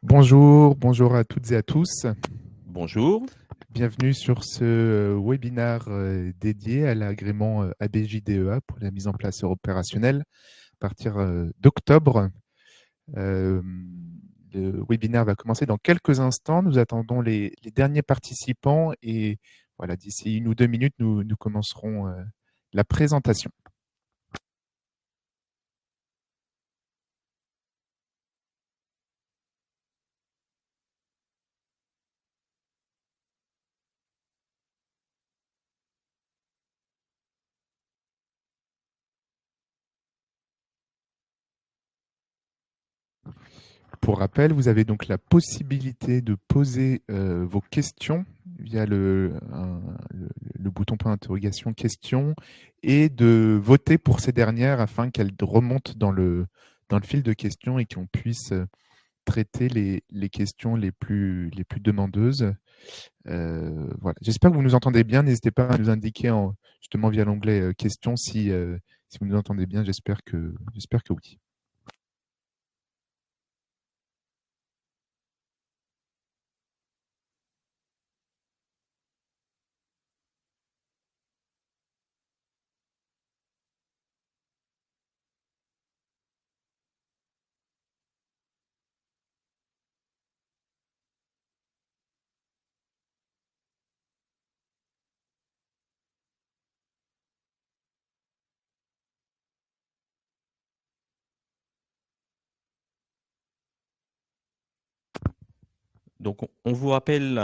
Bonjour, bonjour à toutes et à tous. Bonjour. Bienvenue sur ce webinaire dédié à l'agrément ABJ-DEA pour la mise en place opérationnelle à partir d'octobre. Le webinaire va commencer dans quelques instants. Nous attendons les derniers participants et voilà, d'ici 1 ou 2 minutes, nous commencerons la présentation. Pour rappel, vous avez donc la possibilité de poser vos questions via le bouton point d'interrogation questions et de voter pour ces dernières afin qu'elles remontent dans le fil de questions et qu'on puisse traiter les questions les plus demandeuses. Voilà. J'espère que vous nous entendez bien. N'hésitez pas à nous indiquer justement via l'onglet questions si vous nous entendez bien. J'espère que oui. Donc on vous rappelle,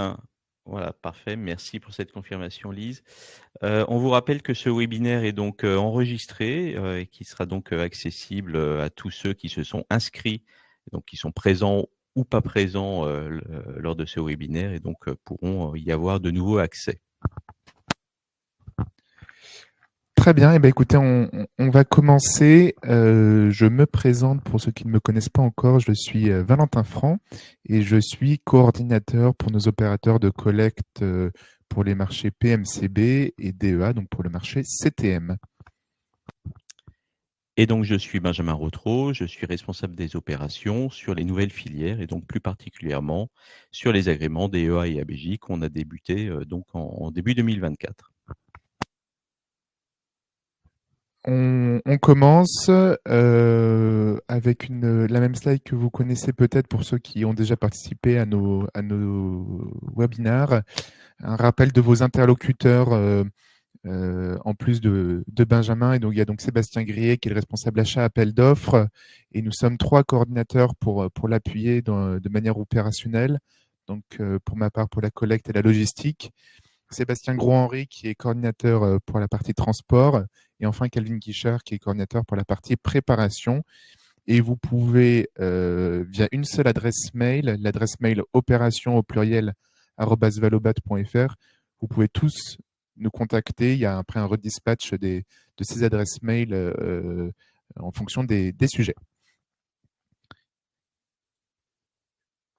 voilà, parfait, merci pour cette confirmation Lise. On vous rappelle que ce webinaire est donc enregistré et qui sera donc accessible à tous ceux qui se sont inscrits, donc qui sont présents ou pas présents lors de ce webinaire et donc pourront y avoir de nouveau accès. Très bien, écoutez, on va commencer. Je me présente pour ceux qui ne me connaissent pas encore. Je suis Valentin Franc et je suis coordinateur pour nos opérateurs de collecte pour les marchés PMCB et DEA, donc pour le marché CTM. Et donc je suis Benjamin Rotreau, je suis responsable des opérations sur les nouvelles filières et donc plus particulièrement sur les agréments DEA et ABJ qu'on a débuté donc en début 2024. On commence avec la même slide que vous connaissez peut-être pour ceux qui ont déjà participé à nos webinaires. Un rappel de vos interlocuteurs en plus de Benjamin. Et donc, il y a donc Sébastien Grillet qui est le responsable achat appel d'offres. Et nous sommes 3 coordinateurs pour l'appuyer de manière opérationnelle. Donc, pour ma part, pour la collecte et la logistique. Sébastien Gros-Henri qui est coordinateur pour la partie transport. Et enfin, Calvin Guichard qui est coordinateur pour la partie préparation. Et vous pouvez, via une seule adresse mail, l'adresse mail opération au pluriel @valobat.fr, vous pouvez tous nous contacter. Il y a après un redispatch de ces adresses mail en fonction des sujets.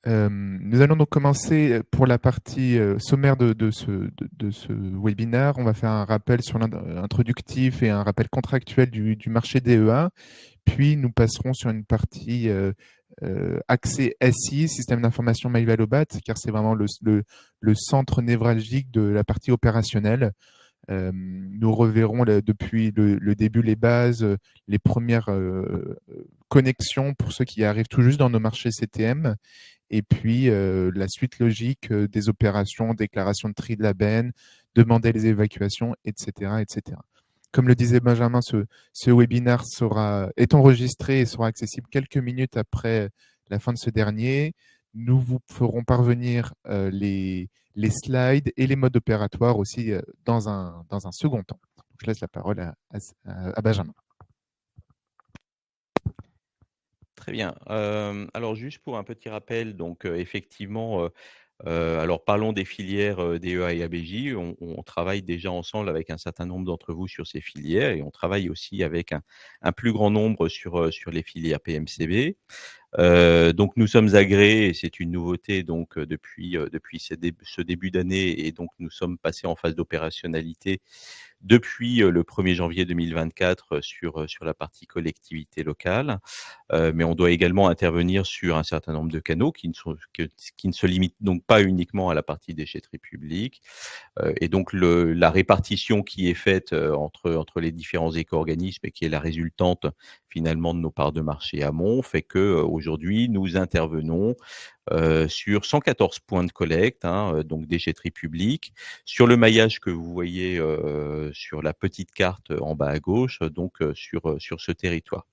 Nous allons donc commencer pour la partie sommaire de ce webinaire. On va faire un rappel sur l'introductif et un rappel contractuel du marché DEA. Puis, nous passerons sur une partie accès SI, système d'information MyValobat, car c'est vraiment le centre névralgique de la partie opérationnelle. Nous reverrons depuis le début les bases, les premières connexions pour ceux qui arrivent tout juste dans nos marchés CTM. Et puis, la suite logique des opérations, déclaration de tri de la benne, demander les évacuations, etc., etc. Comme le disait Benjamin, ce webinaire est enregistré et sera accessible quelques minutes après la fin de ce dernier. Nous vous ferons parvenir les slides et les modes opératoires aussi dans un second temps. Je laisse la parole à Benjamin. Très bien. Alors juste pour un petit rappel, donc effectivement, alors parlons des filières, DEA et ABJ. On travaille déjà ensemble avec un certain nombre d'entre vous sur ces filières et on travaille aussi avec un plus grand nombre sur les filières PMCB. Donc nous sommes agréés et c'est une nouveauté donc depuis ce début d'année et donc nous sommes passés en phase d'opérationnalité depuis le 1er janvier 2024 sur la partie collectivité locale. Mais on doit également intervenir sur un certain nombre de canaux qui ne se limitent donc pas uniquement à la partie déchetterie publique. Et donc la répartition qui est faite entre les différents éco-organismes et qui est la résultante finalement de nos parts de marché amont fait que aujourd'hui nous intervenons sur 114 points de collecte, hein, donc déchetterie publique. Sur le maillage que vous voyez sur la petite carte en bas à gauche, donc sur ce territoire.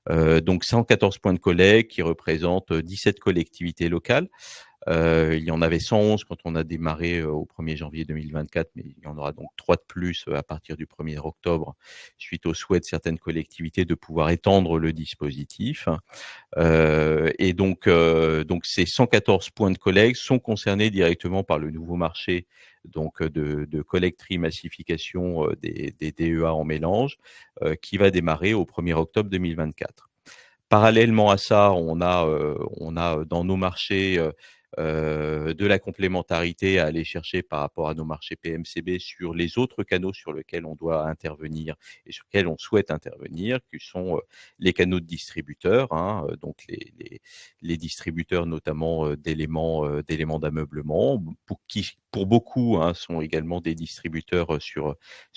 Donc 114 points de collecte qui représentent 17 collectivités locales. Il y en avait 111 quand on a démarré au 1er janvier 2024, mais il y en aura donc 3 de plus à partir du 1er octobre, suite au souhait de certaines collectivités de pouvoir étendre le dispositif. Et donc ces 114 points de collecte sont concernés directement par le nouveau marché donc de collecte massification des DEA en mélange qui va démarrer au 1er octobre 2024. Parallèlement à ça, on a dans nos marchés de la complémentarité à aller chercher par rapport à nos marchés PMCB sur les autres canaux sur lesquels on doit intervenir et sur lesquels on souhaite intervenir, qui sont les canaux de distributeurs, hein, donc les distributeurs notamment d'éléments d'ameublement, pour beaucoup hein, sont également des distributeurs sur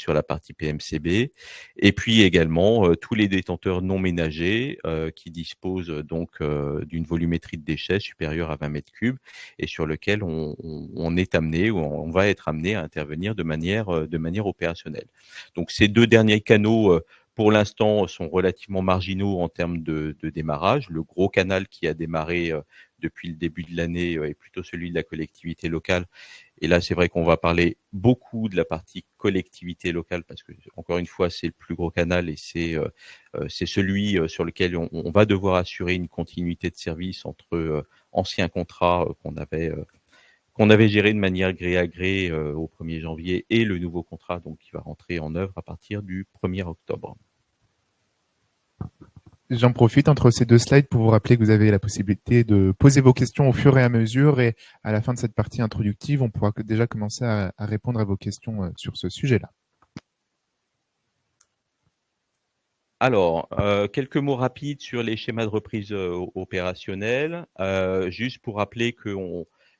la partie PMCB, et puis également tous les détenteurs non ménagers qui disposent donc d'une volumétrie de déchets supérieure à 20 mètres cubes et sur lequel on est amené ou on va être amené à intervenir de manière opérationnelle. Donc ces deux derniers canaux pour l'instant sont relativement marginaux en termes de démarrage. Le gros canal qui a démarré depuis le début de l'année est plutôt celui de la collectivité locale. Et là, c'est vrai qu'on va parler beaucoup de la partie collectivité locale parce que, encore une fois, c'est le plus gros canal et c'est celui sur lequel on va devoir assurer une continuité de service entre anciens contrats qu'on avait gérés de manière gré à gré au 1er janvier et le nouveau contrat donc qui va rentrer en œuvre à partir du 1er octobre. J'en profite entre ces deux slides pour vous rappeler que vous avez la possibilité de poser vos questions au fur et à mesure et à la fin de cette partie introductive, on pourra déjà commencer à répondre à vos questions sur ce sujet-là. Alors, quelques mots rapides sur les schémas de reprise opérationnelle. Juste pour rappeler que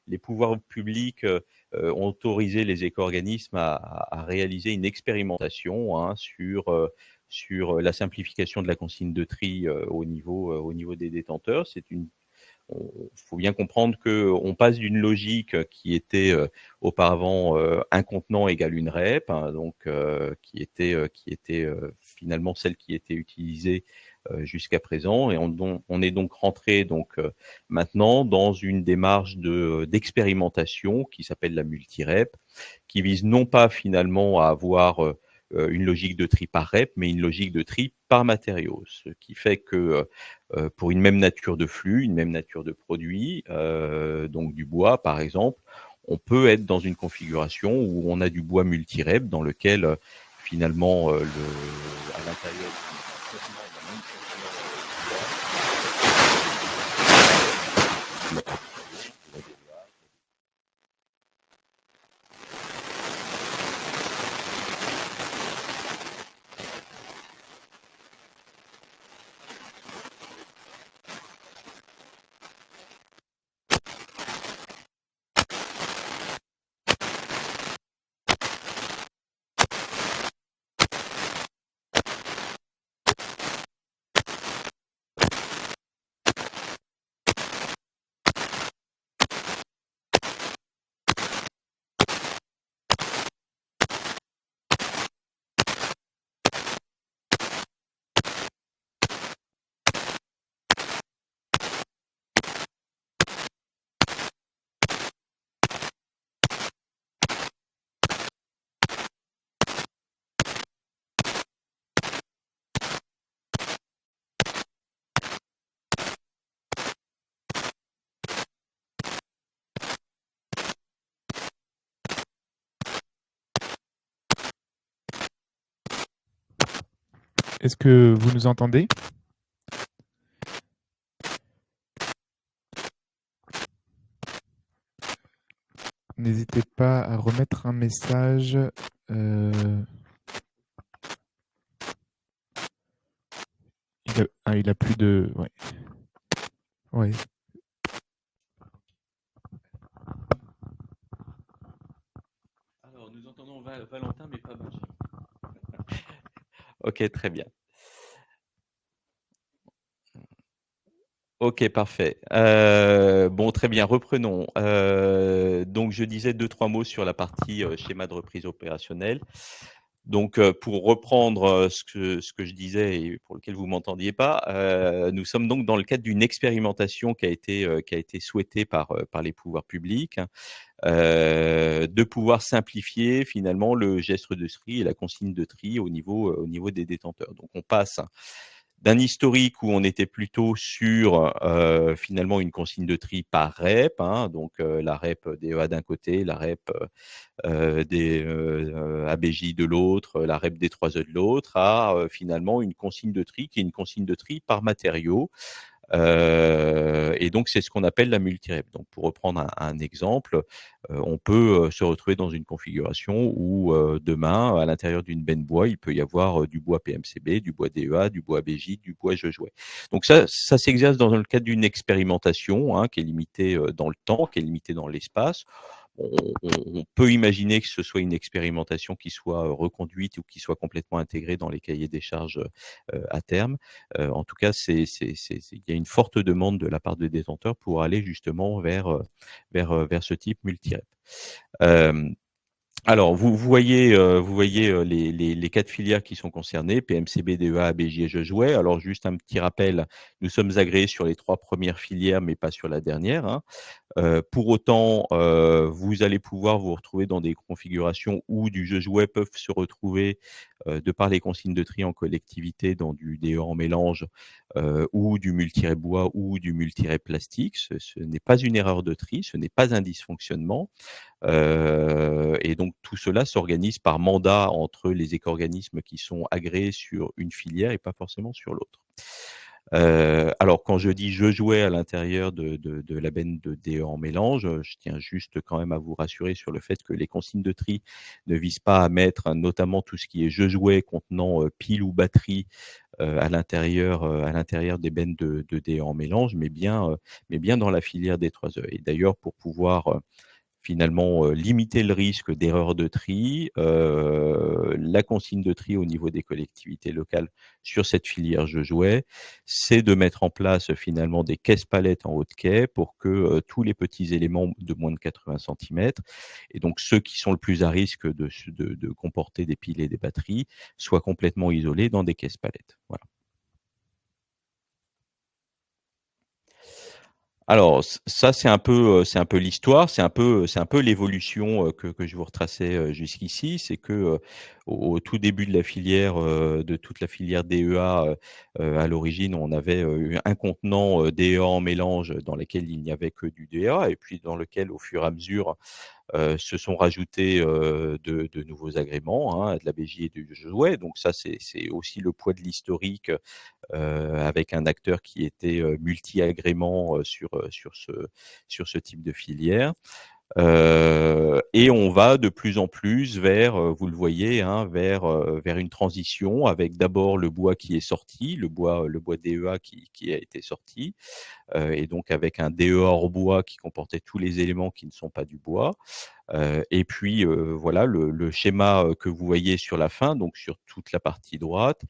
les pouvoirs publics ont autorisé les éco-organismes à réaliser une expérimentation hein, sur la simplification de la consigne de tri au niveau des détenteurs. Faut bien comprendre qu'on passe d'une logique qui était auparavant un contenant égale une REP, hein, donc qui était finalement celle qui était utilisée jusqu'à présent, et on est donc rentré donc maintenant dans une démarche d'expérimentation qui s'appelle la multi-REP, qui vise non pas finalement à avoir une logique de tri par REP, mais une logique de tri par matériaux, ce qui fait que pour une même nature de flux, une même nature de produit, donc du bois par exemple, on peut être dans une configuration où on a du bois multi-REP dans lequel finalement à l'intérieur du contenant, il y a même Est-ce que vous nous entendez? N'hésitez pas à remettre un message. il a plus de. Ouais. Ouais. Alors, nous entendons Valentin, mais pas Benjamin. Ok, très bien. Ok, parfait. Bon, très bien, reprenons. Donc, je disais deux, trois mots sur la partie schéma de reprise opérationnelle. Donc, pour reprendre ce que je disais et pour lequel vous ne m'entendiez pas, nous sommes donc dans le cadre d'une expérimentation qui a été souhaitée par les pouvoirs publics, de pouvoir simplifier finalement le geste de tri et la consigne de tri au niveau des détenteurs. Donc, on passe d'un historique où on était plutôt sur finalement une consigne de tri par REP, hein, donc la REP DEA d'un côté, la REP des ABJ de l'autre, la REP des 3E de l'autre, à finalement une consigne de tri qui est une consigne de tri par matériaux. Et donc, c'est ce qu'on appelle la multi-REP. Donc, pour reprendre un exemple, on peut se retrouver dans une configuration où demain, à l'intérieur d'une benne bois, il peut y avoir du bois PMCB, du bois DEA, du bois ABJ, du bois Je jouais. Donc, ça s'exerce dans le cadre d'une expérimentation hein, qui est limitée dans le temps, qui est limitée dans l'espace. On peut imaginer que ce soit une expérimentation qui soit reconduite ou qui soit complètement intégrée dans les cahiers des charges à terme. En tout cas, il y a une forte demande de la part des détenteurs pour aller justement vers ce type multi-rep. Euh, alors, vous voyez les quatre filières qui sont concernées, PMCB, DEA, ABJ et Je jouais. Alors, juste un petit rappel, nous sommes agréés sur les trois premières filières, mais pas sur la dernière. Hein. Pour autant, vous allez pouvoir vous retrouver dans des configurations où du jeu jouet peuvent se retrouver, de par les consignes de tri en collectivité, dans du DE en mélange, ou du multi-bois ou du multi-plastique. Ce n'est pas une erreur de tri, ce n'est pas un dysfonctionnement. Et donc tout cela s'organise par mandat entre les éco-organismes qui sont agréés sur une filière et pas forcément sur l'autre. Alors quand je dis je jouais à l'intérieur de la benne de DE en mélange, je tiens juste quand même à vous rassurer sur le fait que les consignes de tri ne visent pas à mettre notamment tout ce qui est je jouais contenant pile ou batterie à l'intérieur des bennes de DE en mélange, mais bien dans la filière des 3E. Et d'ailleurs, pour pouvoir finalement limiter le risque d'erreur de tri, la consigne de tri au niveau des collectivités locales sur cette filière je jouais, c'est de mettre en place finalement des caisses palettes en haut de quai pour que tous les petits éléments de moins de 80 centimètres, et donc ceux qui sont le plus à risque de comporter des piles et des batteries, soient complètement isolés dans des caisses palettes. Voilà. Alors, ça, c'est un peu l'histoire, c'est un peu l'évolution que je vous retraçais jusqu'ici. C'est que au tout début de la filière, de toute la filière DEA, à l'origine, on avait eu un contenant DEA en mélange dans lequel il n'y avait que du DEA, et puis dans lequel, au fur et à mesure, se sont rajoutés de nouveaux agréments, hein, de la BJ et du jouet. Donc ça, c'est aussi le poids de l'historique avec un acteur qui était multi-agrément sur ce type de filière. Et on va de plus en plus vers, vous le voyez, hein, vers une transition avec d'abord le bois qui est sorti, le bois DEA qui a été sorti, et donc avec un DE hors bois qui comportait tous les éléments qui ne sont pas du bois. Et puis voilà le schéma que vous voyez sur la fin, donc sur toute la partie droite,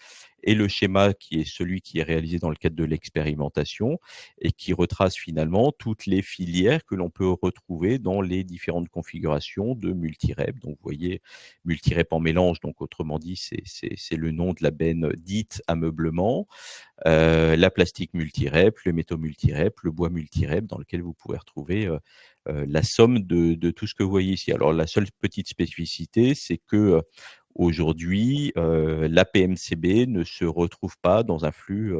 et le schéma qui est celui qui est réalisé dans le cadre de l'expérimentation et qui retrace finalement toutes les filières que l'on peut retrouver dans les différentes configurations de multi-rep. Donc vous voyez multi-rep en mélange, donc autrement dit c'est le nom de la benne dite ameublement, la plastique multi-rep, le métaux multi-rep, le bois multi-rep, dans lequel vous pouvez retrouver la somme de tout ce que vous voyez ici. Alors la seule petite spécificité, c'est que aujourd'hui, la PMCB ne se retrouve pas dans un flux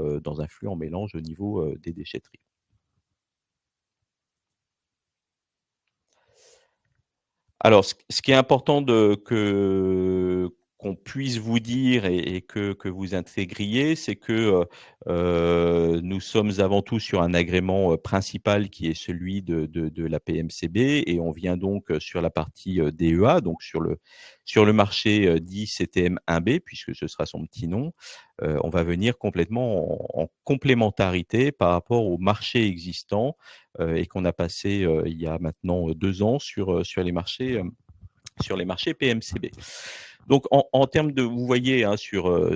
en mélange au niveau des déchetteries. Alors, ce qui est important qu'on puisse vous dire et que vous intégriez, c'est que nous sommes avant tout sur un agrément principal qui est celui de la PMCB et on vient donc sur la partie DEA, donc sur le marché dit CTM 1B, puisque ce sera son petit nom. On va venir complètement en complémentarité par rapport au marché existant et qu'on a passé il y a maintenant 2 ans sur les marchés PMCB. Donc en termes de, vous voyez hein, sur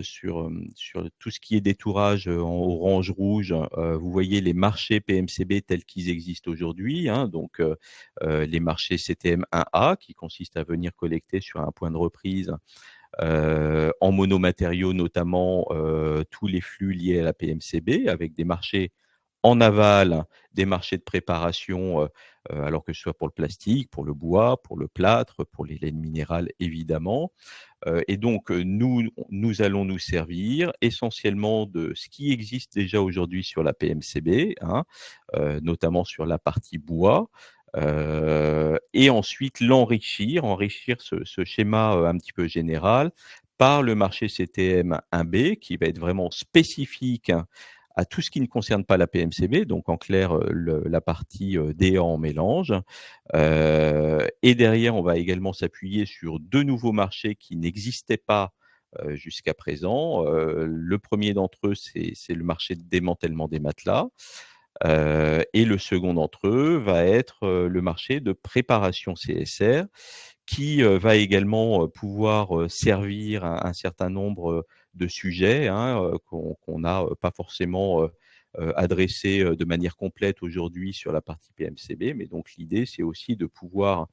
tout ce qui est détourage en orange rouge, vous voyez les marchés PMCB tels qu'ils existent aujourd'hui. Hein, donc les marchés CTM 1A qui consistent à venir collecter sur un point de reprise en monomatériaux notamment tous les flux liés à la PMCB avec des marchés en aval, des marchés de préparation, alors que ce soit pour le plastique, pour le bois, pour le plâtre, pour les laines minérales évidemment. Et donc nous allons nous servir essentiellement de ce qui existe déjà aujourd'hui sur la PMCB, hein, notamment sur la partie bois. Et ensuite enrichir ce schéma un petit peu général par le marché CTM 1B qui va être vraiment spécifique à tout ce qui ne concerne pas la PMCB, donc en clair la partie DA en mélange. Et derrière, on va également s'appuyer sur 2 nouveaux marchés qui n'existaient pas jusqu'à présent. Le premier d'entre eux, c'est le marché de démantèlement des matelas. Et le second d'entre eux va être le marché de préparation CSR qui va également pouvoir servir un certain nombre de sujets hein, qu'on n'a pas forcément adressés de manière complète aujourd'hui sur la partie PMCB. Mais donc l'idée, c'est aussi de pouvoir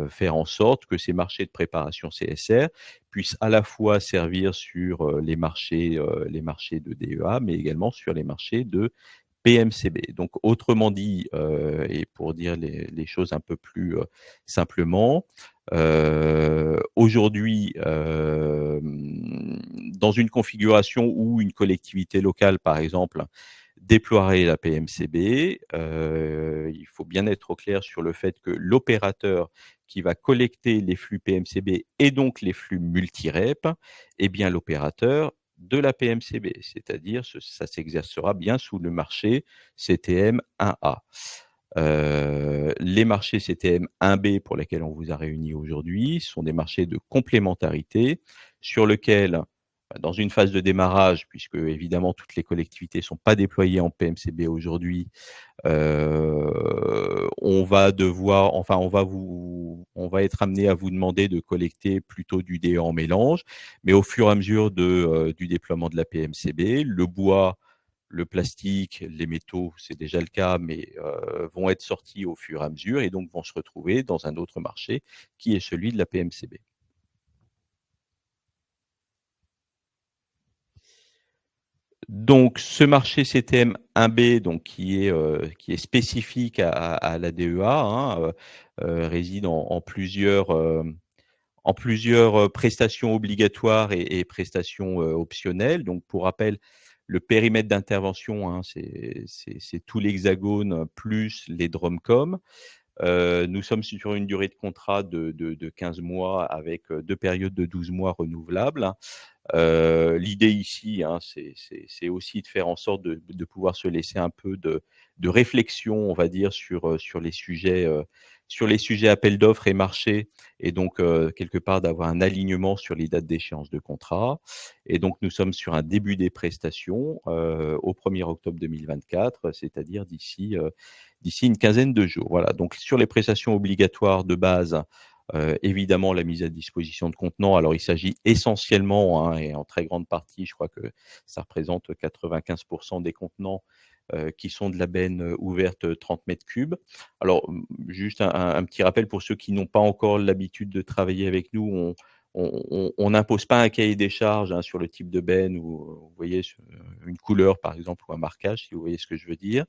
faire en sorte que ces marchés de préparation CSR puissent à la fois servir sur les marchés de DEA, mais également sur les marchés de PMCB. Donc, autrement dit, et pour dire les choses un peu plus simplement, aujourd'hui, dans une configuration où une collectivité locale, par exemple, déploierait la PMCB, il faut bien être au clair sur le fait que l'opérateur qui va collecter les flux PMCB et donc les flux multi-REP, eh bien l'opérateur de la PMCB, c'est-à-dire ça s'exercera bien sous le marché CTM 1A. Les marchés CTM 1B pour lesquels on vous a réunis aujourd'hui sont des marchés de complémentarité sur lesquels, dans une phase de démarrage, puisque évidemment toutes les collectivités ne sont pas déployées en PMCB aujourd'hui, on va devoir, enfin, on va être amené à vous demander de collecter plutôt du DE en mélange, mais au fur et à mesure du déploiement de la PMCB, le bois, le plastique, les métaux, c'est déjà le cas, mais vont être sortis au fur et à mesure et donc vont se retrouver dans un autre marché qui est celui de la PMCB. Donc, ce marché CTM 1B, donc, qui est spécifique à la DEA, hein, réside en plusieurs prestations obligatoires et prestations optionnelles. Donc, pour rappel, le périmètre d'intervention, hein, c'est tout l'hexagone plus les DROMCOM. Nous sommes sur une durée de contrat de 15 mois avec 2 périodes de 12 mois renouvelables. L'idée ici, hein, c'est aussi de faire en sorte de pouvoir se laisser un peu de réflexion, on va dire, sur les sujets appels d'offres et marchés, et donc quelque part d'avoir un alignement sur les dates d'échéance de contrat. Et donc nous sommes sur un début des prestations au 1er octobre 2024, c'est-à-dire d'ici une quinzaine de jours. Voilà. Donc sur les prestations obligatoires de base, évidemment, la mise à disposition de contenants. Alors, il s'agit essentiellement, hein, et en très grande partie, je crois que ça représente 95% des contenants qui sont de la benne ouverte 30 mètres cubes. Alors, juste un petit rappel pour ceux qui n'ont pas encore l'habitude de travailler avec nous, on n'impose pas un cahier des charges hein, sur le type de benne ou vous voyez une couleur par exemple ou un marquage, si vous voyez ce que je veux dire.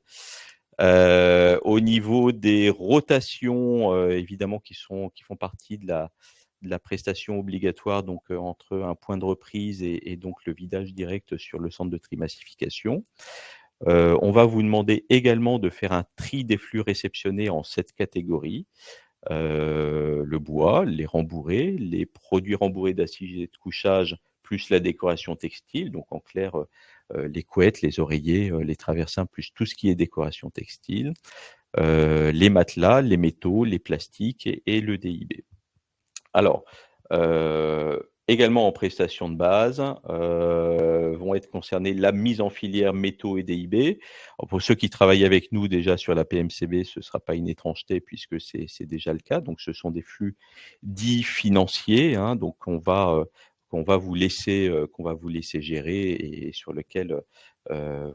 Au niveau des rotations, évidemment, qui font partie de la prestation obligatoire, donc entre un point de reprise et donc le vidage direct sur le centre de tri massification. On va vous demander également de faire un tri des flux réceptionnés en 7 catégories. le bois, les rembourrés, les produits rembourrés d'assises et de couchage, plus la décoration textile, donc en clair, les couettes, les oreillers, les traversins, plus tout ce qui est décoration textile, les matelas, les métaux, les plastiques et le DIB. Alors, également en prestation de base, vont être concernés la mise en filière métaux et DIB. Alors pour ceux qui travaillent avec nous déjà sur la PMCB, ce ne sera pas une étrangeté puisque c'est déjà le cas. Donc ce sont des flux dits financiers, hein, donc qu'on va vous laisser gérer et sur lequel,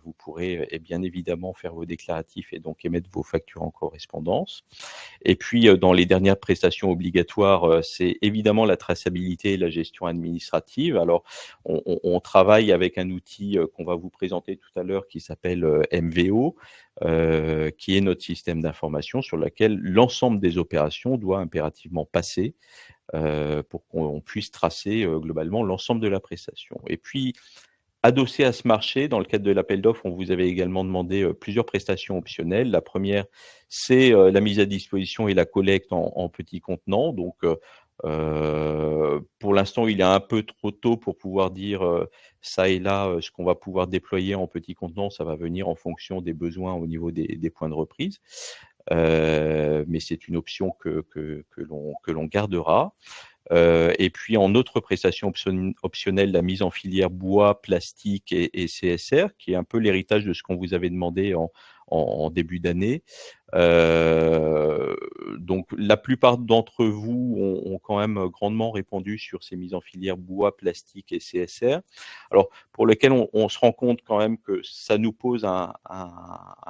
vous pourrez, et bien évidemment faire vos déclaratifs et donc émettre vos factures en correspondance. Et puis, dans les dernières prestations obligatoires, c'est évidemment la traçabilité et la gestion administrative. Alors, on travaille avec un outil, qu'on va vous présenter tout à l'heure qui s'appelle, MVO, qui est notre système d'information sur lequel l'ensemble des opérations doit impérativement passer, pour qu'on puisse tracer, globalement l'ensemble de la prestation. Et puis, adossé à ce marché, dans le cadre de l'appel d'offres, on vous avait également demandé, plusieurs prestations optionnelles. La première, c'est, la mise à disposition et la collecte en petits contenants. Donc, pour l'instant, il est un peu trop tôt pour pouvoir dire, ça et là, ce qu'on va pouvoir déployer en petits contenants. Ça va venir en fonction des besoins au niveau des points de reprise. Mais c'est une option que l'on gardera. Et puis en autre prestation optionnelle, la mise en filière bois, plastique et CSR, qui est un peu l'héritage de ce qu'on vous avait demandé en début d'année. Donc la plupart d'entre vous ont quand même grandement répondu sur ces mises en filière bois, plastique et CSR. Alors pour lequel on se rend compte quand même que ça nous pose un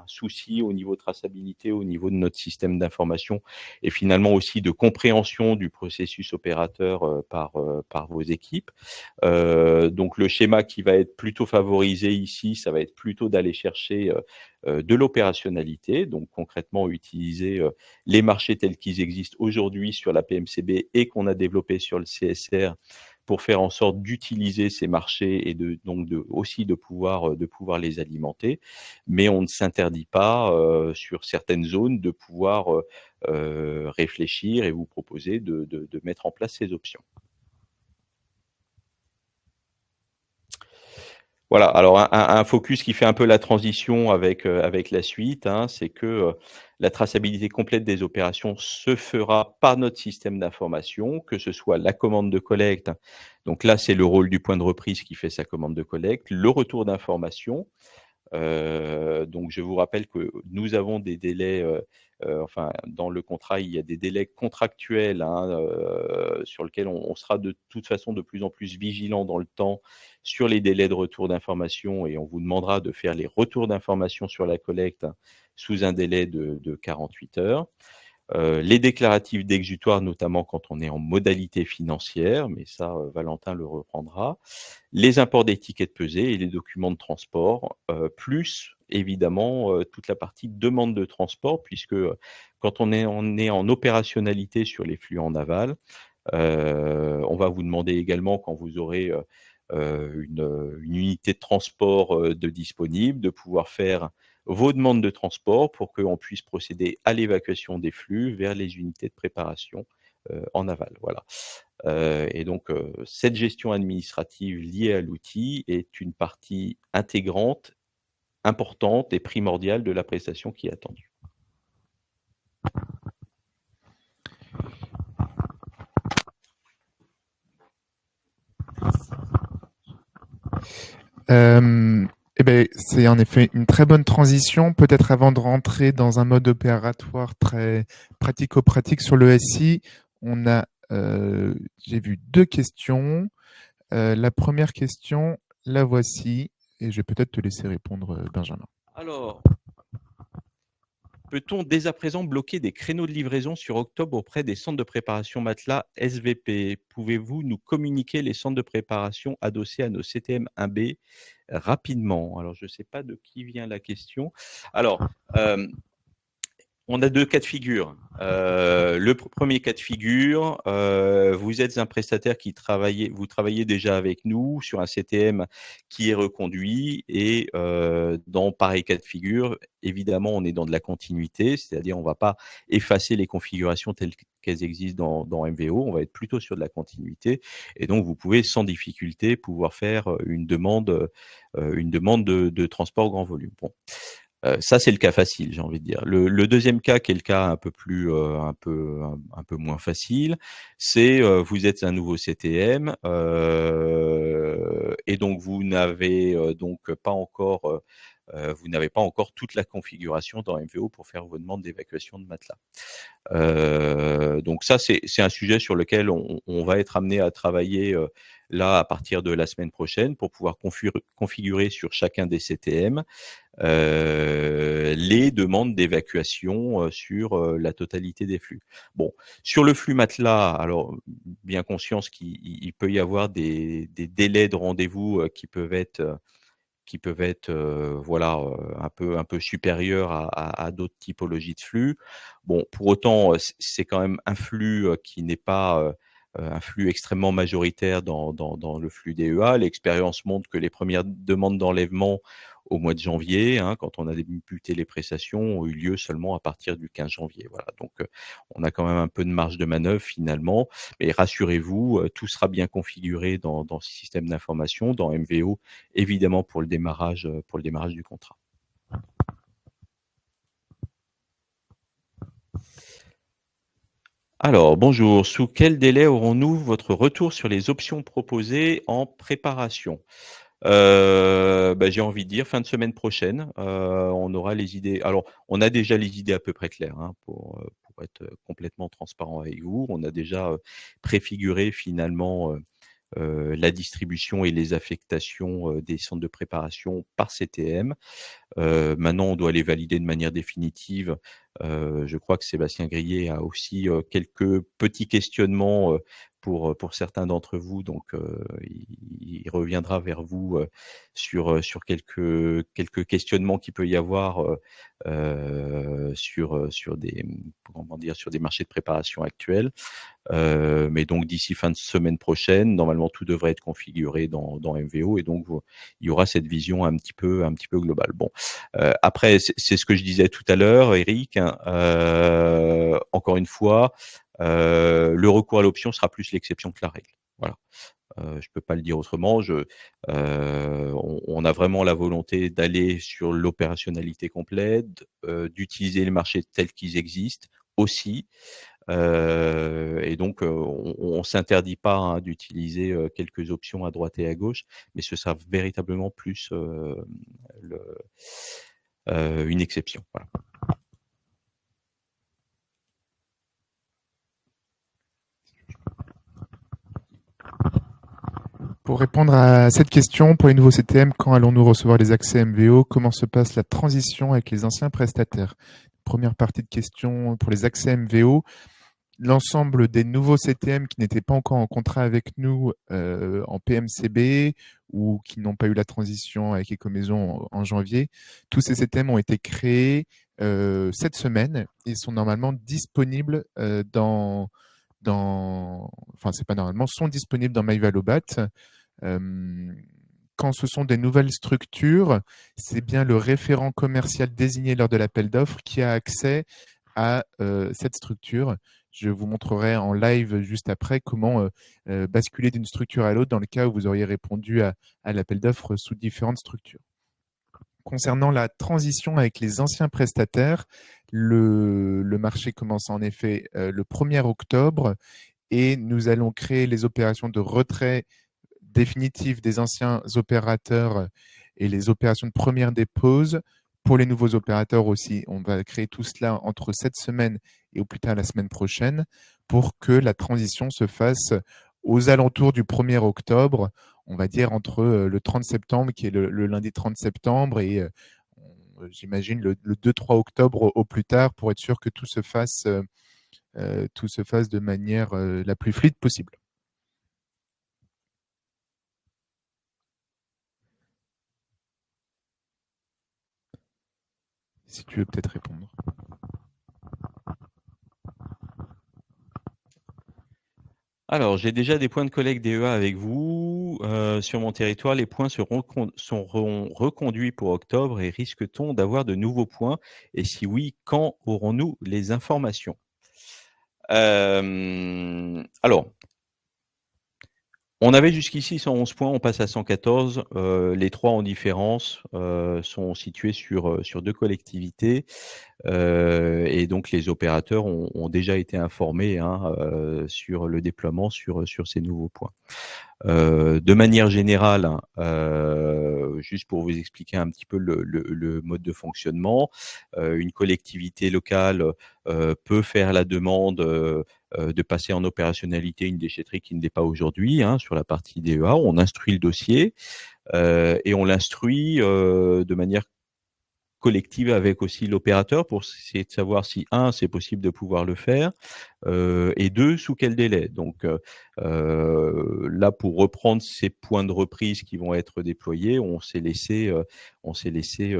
souci au niveau traçabilité, au niveau de notre système d'information et finalement aussi de compréhension du processus opérateur, par vos équipes. Donc le schéma qui va être plutôt favorisé ici, ça va être plutôt d'aller chercher, de l'opérationnalité, donc concrètement utiliser, les marchés tels qu'ils existent aujourd'hui sur la PMCB et qu'on a développé sur le CSR pour faire en sorte d'utiliser ces marchés et aussi de pouvoir les alimenter. Mais on ne s'interdit pas, sur certaines zones de pouvoir, réfléchir et vous proposer de mettre en place ces options. Voilà, alors un focus qui fait un peu la transition avec la suite, hein, c'est que, la traçabilité complète des opérations se fera par notre système d'information, que ce soit la commande de collecte, donc là, c'est le rôle du point de reprise qui fait sa commande de collecte, le retour d'information. Donc je vous rappelle que nous avons des délais, enfin dans le contrat, il y a des délais contractuels, hein, sur lesquels on sera de toute façon de plus en plus vigilant dans le temps sur les délais de retour d'information et on vous demandera de faire les retours d'information sur la collecte sous un délai de 48 heures. Les déclaratifs d'exutoire, notamment quand on est en modalité financière, mais ça, Valentin le reprendra. Les imports d'étiquettes pesées et les documents de transport, plus évidemment, toute la partie demande de transport puisque, quand on est en opérationnalité sur les flux en aval, on va vous demander également quand vous aurez, une unité de transport, de disponible, de pouvoir faire vos demandes de transport pour qu'on puisse procéder à l'évacuation des flux vers les unités de préparation, en aval, voilà. Et donc, cette gestion administrative liée à l'outil est une partie intégrante, importante et primordiale de la prestation qui est attendue. Eh ben, c'est en effet une très bonne transition. Peut-être avant de rentrer dans un mode opératoire très pratico-pratique sur le SI, j'ai vu deux questions. La première question, la voici, et je vais peut-être te laisser répondre, Benjamin. Alors, peut-on dès à présent bloquer des créneaux de livraison sur octobre auprès des centres de préparation matelas SVP? Pouvez-vous nous communiquer les centres de préparation adossés à nos CTM 1B rapidement? Alors, je ne sais pas de qui vient la question. Alors, On a deux cas de figure. Le premier cas de figure, vous êtes un prestataire vous travaillez déjà avec nous sur un CTM qui est reconduit et dans pareil cas de figure, évidemment, on est dans de la continuité, c'est-à-dire on ne va pas effacer les configurations telles qu'elles existent dans MVO, on va être plutôt sur de la continuité et donc vous pouvez sans difficulté pouvoir faire une demande de transport grand volume. Bon. Ça, c'est le cas facile, j'ai envie de dire. Le deuxième cas, qui est le cas un peu plus, un peu moins facile, c'est vous êtes un nouveau CTM et donc vous n'avez pas encore toute la configuration dans MVO pour faire vos demandes d'évacuation de matelas. Donc ça, c'est un sujet sur lequel on va être amené à travailler là à partir de la semaine prochaine pour pouvoir configurer sur chacun des CTM les demandes d'évacuation sur la totalité des flux. Bon, sur le flux matelas, alors bien conscience qu'il peut y avoir des délais de rendez-vous qui peuvent être voilà un peu supérieurs à d'autres typologies de flux. Bon, pour autant, c'est quand même un flux qui n'est pas un flux extrêmement majoritaire dans le flux DEA. L'expérience montre que les premières demandes d'enlèvement au mois de janvier, hein, quand on a débuté les prestations, ont eu lieu seulement à partir du 15 janvier. Voilà, donc on a quand même un peu de marge de manœuvre finalement. Mais rassurez-vous, tout sera bien configuré dans ce système d'information, dans MVO, évidemment pour le démarrage du contrat. Alors, bonjour. Sous quel délai aurons-nous votre retour sur les options proposées en préparation? J'ai envie de dire fin de semaine prochaine. On aura les idées. Alors, on a déjà les idées à peu près claires, hein, pour être complètement transparent avec vous. On a déjà préfiguré finalement la distribution et les affectations des centres de préparation par CTM. Maintenant, on doit les valider de manière définitive. Je crois que Sébastien Grillet a aussi quelques petits questionnements pour certains d'entre vous. Donc, il reviendra vers vous sur quelques questionnements qu'il peut y avoir sur des marchés de préparation actuels. Mais donc d'ici fin de semaine prochaine, normalement tout devrait être configuré dans MVO et donc il y aura cette vision un petit peu globale. Bon, après c'est ce que je disais tout à l'heure, Eric, hein, encore une fois, le recours à l'option sera plus l'exception que la règle. Voilà. Je peux pas le dire autrement. On a vraiment la volonté d'aller sur l'opérationnalité complète, d'utiliser les marchés tels qu'ils existent aussi. Et donc, on s'interdit pas, hein, d'utiliser quelques options à droite et à gauche, mais ce sera véritablement plus le, une exception. Voilà. Pour répondre à cette question, pour les nouveaux CTM, quand allons-nous recevoir les accès MVO? Comment se passe la transition avec les anciens prestataires? Première partie de question pour les accès MVO. L'ensemble des nouveaux CTM qui n'étaient pas encore en contrat avec nous en PMCB ou qui n'ont pas eu la transition avec Ecomaison en janvier, tous ces CTM ont été créés cette semaine et sont normalement disponibles enfin c'est pas normalement, sont disponibles dans MyValobat. Quand ce sont des nouvelles structures, c'est bien le référent commercial désigné lors de l'appel d'offres qui a accès à cette structure. Je vous montrerai en live juste après comment basculer d'une structure à l'autre dans le cas où vous auriez répondu à l'appel d'offres sous différentes structures. Concernant la transition avec les anciens prestataires, le marché commence en effet le 1er octobre et nous allons créer les opérations de retrait définitif des anciens opérateurs et les opérations de première dépose pour les nouveaux opérateurs aussi. On va créer tout cela entre cette semaine et au plus tard la semaine prochaine pour que la transition se fasse aux alentours du 1er octobre, on va dire entre le 30 septembre, qui est le lundi 30 septembre, et j'imagine le 2-3 octobre au plus tard, pour être sûr que tout se fasse de manière la plus fluide possible. Si tu veux peut-être répondre. Alors, j'ai déjà des points de collecte DEA avec vous. Sur mon territoire, les points seront reconduits pour octobre et risque-t-on d'avoir de nouveaux points? Et si oui, quand aurons-nous les informations? Alors, on avait jusqu'ici 111 points, on passe à 114. Les 3 en différence, sont situés sur 2 collectivités. Et donc les opérateurs ont déjà été informés, hein, sur le déploiement sur ces nouveaux points. De manière générale, hein, juste pour vous expliquer un petit peu le mode de fonctionnement, une collectivité locale, peut faire la demande, de passer en opérationnalité une déchetterie qui ne l'est pas aujourd'hui, hein, sur la partie DEA. On instruit le dossier, et on l'instruit, de manière collective avec aussi l'opérateur pour essayer de savoir si, un, c'est possible de pouvoir le faire, et 2, sous quel délai. Donc, là, pour reprendre ces points de reprise qui vont être déployés, on s'est laissé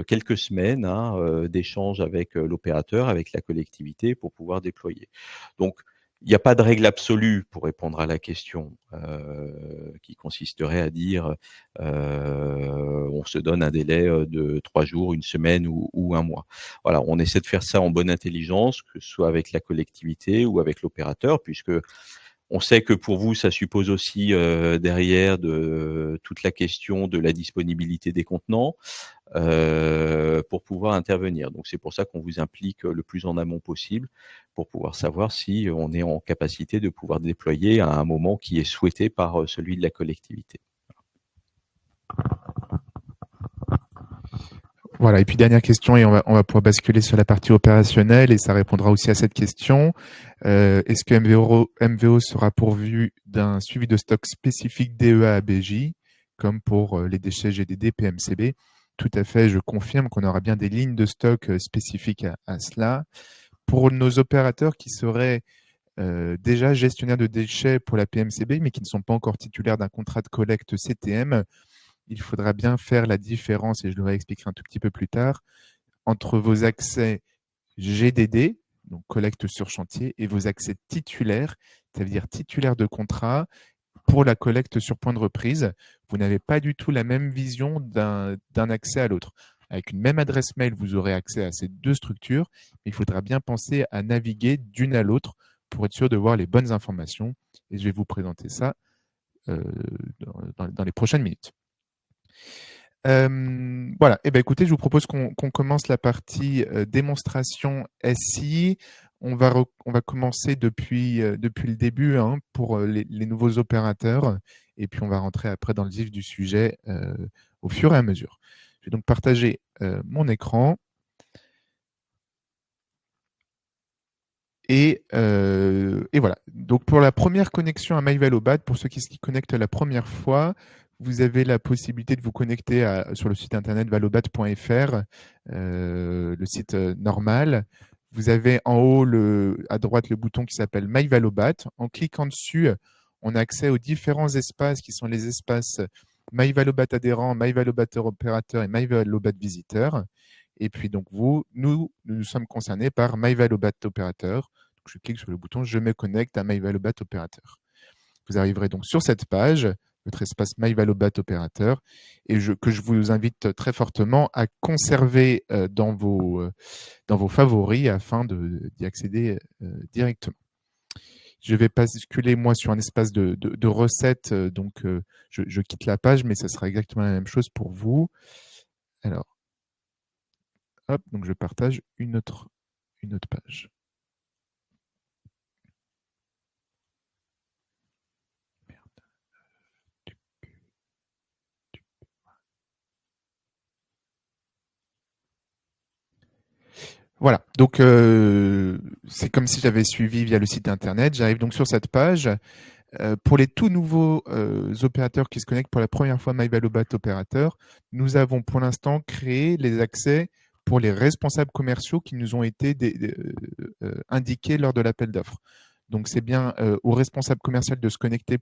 quelques semaines, hein, d'échange avec, l'opérateur, avec la collectivité pour pouvoir déployer. Donc, il n'y a pas de règle absolue pour répondre à la question, qui consisterait à dire, on se donne un délai, de 3 jours, 1 semaine ou 1 mois. Voilà, on essaie de faire ça en bonne intelligence, que ce soit avec la collectivité ou avec l'opérateur, puisque on sait que pour vous, ça suppose aussi, derrière toute la question de la disponibilité des contenants, pour pouvoir intervenir. Donc c'est pour ça qu'on vous implique, le plus en amont possible, pour pouvoir savoir si on est en capacité de pouvoir déployer à un moment qui est souhaité par, celui de la collectivité. Voilà, et puis dernière question, et on va pouvoir basculer sur la partie opérationnelle, et ça répondra aussi à cette question. Est-ce que MVO sera pourvu d'un suivi de stock spécifique DEA à BJ, comme pour les déchets GDD, PMCB? Tout à fait, je confirme qu'on aura bien des lignes de stock spécifiques à cela. Pour nos opérateurs qui seraient déjà gestionnaires de déchets pour la PMCB, mais qui ne sont pas encore titulaires d'un contrat de collecte CTM, il faudra bien faire la différence, et je le réexpliquerai un tout petit peu plus tard, entre vos accès GDD, donc collecte sur chantier, et vos accès titulaires, c'est-à-dire titulaires de contrat pour la collecte sur point de reprise. Vous n'avez pas du tout la même vision d'un accès à l'autre. Avec une même adresse mail, vous aurez accès à ces deux structures, mais il faudra bien penser à naviguer d'une à l'autre pour être sûr de voir les bonnes informations. Et je vais vous présenter ça dans les prochaines minutes. Voilà, eh ben, écoutez, je vous propose qu'on commence la partie démonstration SI. On va commencer depuis le début, hein, pour les nouveaux opérateurs, et puis on va rentrer après dans le vif du sujet au fur et à mesure. Je vais donc partager mon écran. Et voilà. Donc pour la première connexion à MyValobat, pour ceux qui s'y connectent la première fois, vous avez la possibilité de vous connecter sur le site internet valobat.fr, le site normal. Vous avez en haut à droite le bouton qui s'appelle MyValobat. En cliquant dessus, on a accès aux différents espaces qui sont les espaces MyValobat adhérent, MyValobat opérateur et MyValobat visiteur. Et puis donc nous sommes concernés par MyValobat opérateur. Donc je clique sur le bouton « Je me connecte à MyValobat opérateur ». Vous arriverez donc sur cette page, votre espace MyValobat opérateur, et que je vous invite très fortement à conserver dans vos favoris afin d'y accéder directement. Je vais basculer moi sur un espace de recettes, donc je quitte la page, mais ça sera exactement la même chose pour vous. Alors, hop, donc je partage une autre page. Voilà, donc c'est comme si j'avais suivi via le site internet. J'arrive donc sur cette page. Pour les tout nouveaux opérateurs qui se connectent pour la première fois MyValobat opérateur, nous avons pour l'instant créé les accès pour les responsables commerciaux qui nous ont été indiqués lors de l'appel d'offres. Donc c'est bien au responsable commercial de se connecter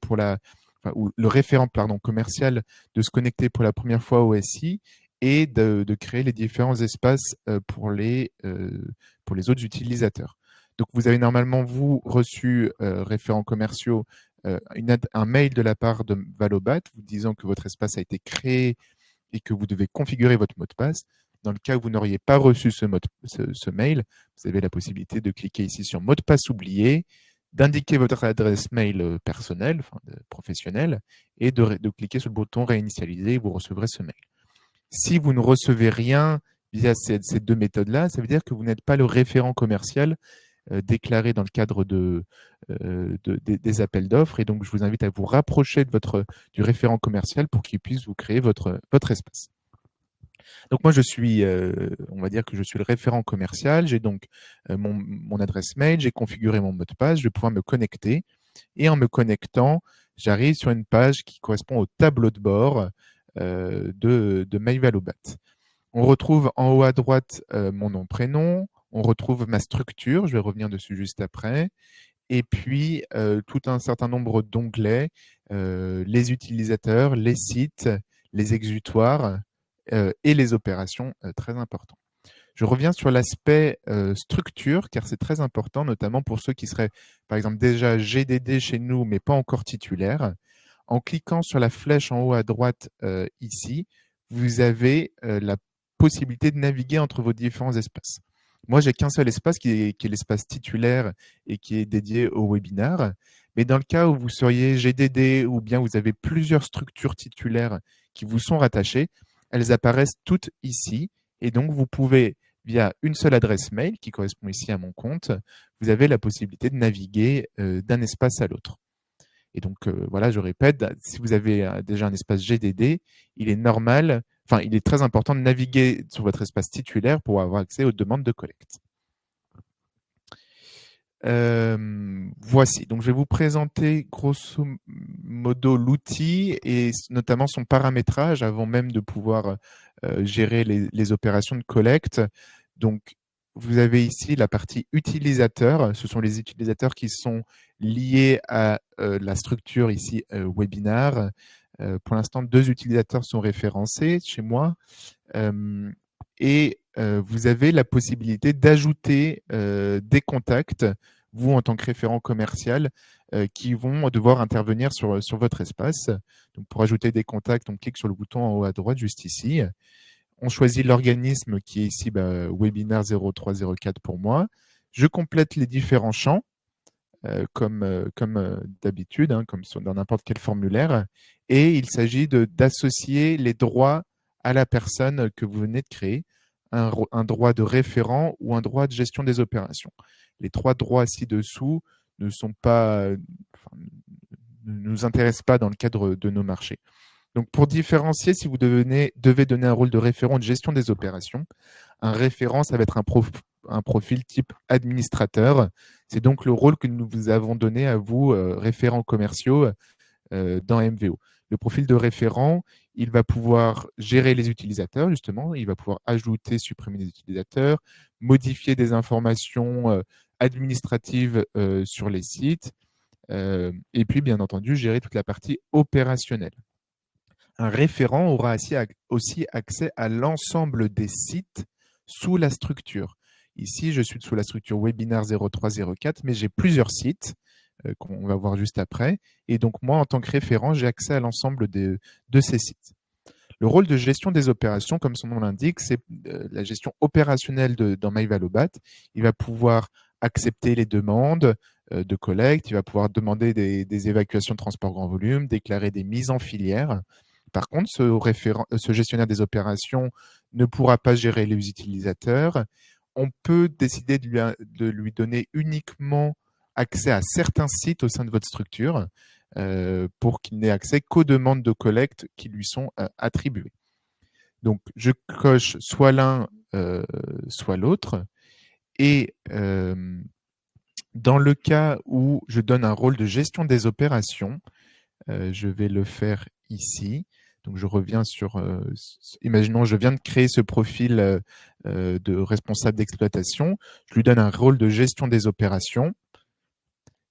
ou le référent commercial de se connecter pour la première fois au SI, et de créer les différents espaces pour les autres utilisateurs. Donc vous avez normalement, vous, reçu référents commerciaux un mail de la part de Valobat vous disant que votre espace a été créé et que vous devez configurer votre mot de passe. Dans le cas où vous n'auriez pas reçu ce mail, vous avez la possibilité de cliquer ici sur mot de passe oublié, d'indiquer votre adresse mail personnelle, professionnelle, et de cliquer sur le bouton réinitialiser et vous recevrez ce mail. Si vous ne recevez rien via ces deux méthodes-là, ça veut dire que vous n'êtes pas le référent commercial déclaré dans le cadre des appels d'offres. Et donc, je vous invite à vous rapprocher du référent commercial pour qu'il puisse vous créer votre espace. Donc, moi, on va dire que je suis le référent commercial. J'ai donc mon adresse mail, j'ai configuré mon mot de passe, je vais pouvoir me connecter. Et en me connectant, j'arrive sur une page qui correspond au tableau de bord de MyValobat. On retrouve en haut à droite mon nom, prénom. On retrouve ma structure. Je vais revenir dessus juste après. Et puis, tout un certain nombre d'onglets, les utilisateurs, les sites, les exutoires et les opérations, très importants. Je reviens sur l'aspect structure, car c'est très important, notamment pour ceux qui seraient, par exemple, déjà GDD chez nous, mais pas encore titulaires. En cliquant sur la flèche en haut à droite ici, vous avez la possibilité de naviguer entre vos différents espaces. Moi, j'ai qu'un seul espace qui est l'espace titulaire et qui est dédié au webinar. Mais dans le cas où vous seriez GDD ou bien vous avez plusieurs structures titulaires qui vous sont rattachées, elles apparaissent toutes ici. Et donc, vous pouvez, via une seule adresse mail qui correspond ici à mon compte, vous avez la possibilité de naviguer d'un espace à l'autre. Et donc, voilà, je répète, si vous avez déjà un espace GDD, il est très important de naviguer sur votre espace titulaire pour avoir accès aux demandes de collecte. Voici, donc je vais vous présenter grosso modo l'outil et notamment son paramétrage avant même de pouvoir gérer les opérations de collecte. Donc, vous avez ici la partie utilisateur. Ce sont les utilisateurs qui sont liés à la structure ici webinar. Pour l'instant, 2 utilisateurs sont référencés chez moi. Et vous avez la possibilité d'ajouter des contacts, vous en tant que référent commercial, qui vont devoir intervenir sur votre espace. Donc, pour ajouter des contacts, on clique sur le bouton en haut à droite, juste ici. On choisit l'organisme qui est ici Webinar 0304 pour moi. Je complète les différents champs, comme d'habitude, comme dans n'importe quel formulaire. Et il s'agit d'associer les droits à la personne que vous venez de créer, un droit de référent ou un droit de gestion des opérations. Les 3 droits ci-dessous ne nous intéressent pas dans le cadre de nos marchés. Donc, pour différencier, si vous devez donner un rôle de référent de gestion des opérations, un référent, ça va être un profil type administrateur. C'est donc le rôle que nous vous avons donné à vous, référents commerciaux, dans MVO. Le profil de référent, il va pouvoir gérer les utilisateurs, justement. Il va pouvoir ajouter, supprimer des utilisateurs, modifier des informations administratives sur les sites, et puis, bien entendu, gérer toute la partie opérationnelle. Un référent aura aussi accès à l'ensemble des sites sous la structure. Ici, je suis sous la structure Webinar 0304, mais j'ai plusieurs sites qu'on va voir juste après. Et donc, moi, en tant que référent, j'ai accès à l'ensemble de ces sites. Le rôle de gestion des opérations, comme son nom l'indique, c'est la gestion opérationnelle dans MyValobat. Il va pouvoir accepter les demandes de collecte, il va pouvoir demander des évacuations de transport grand volume, déclarer des mises en filière. Par contre, ce gestionnaire des opérations ne pourra pas gérer les utilisateurs. On peut décider de lui donner uniquement accès à certains sites au sein de votre structure pour qu'il n'ait accès qu'aux demandes de collecte qui lui sont attribuées. Donc, je coche soit l'un, soit l'autre. Et dans le cas où je donne un rôle de gestion des opérations, je vais le faire ici. Donc, je reviens sur, imaginons, je viens de créer ce profil de responsable d'exploitation. Je lui donne un rôle de gestion des opérations.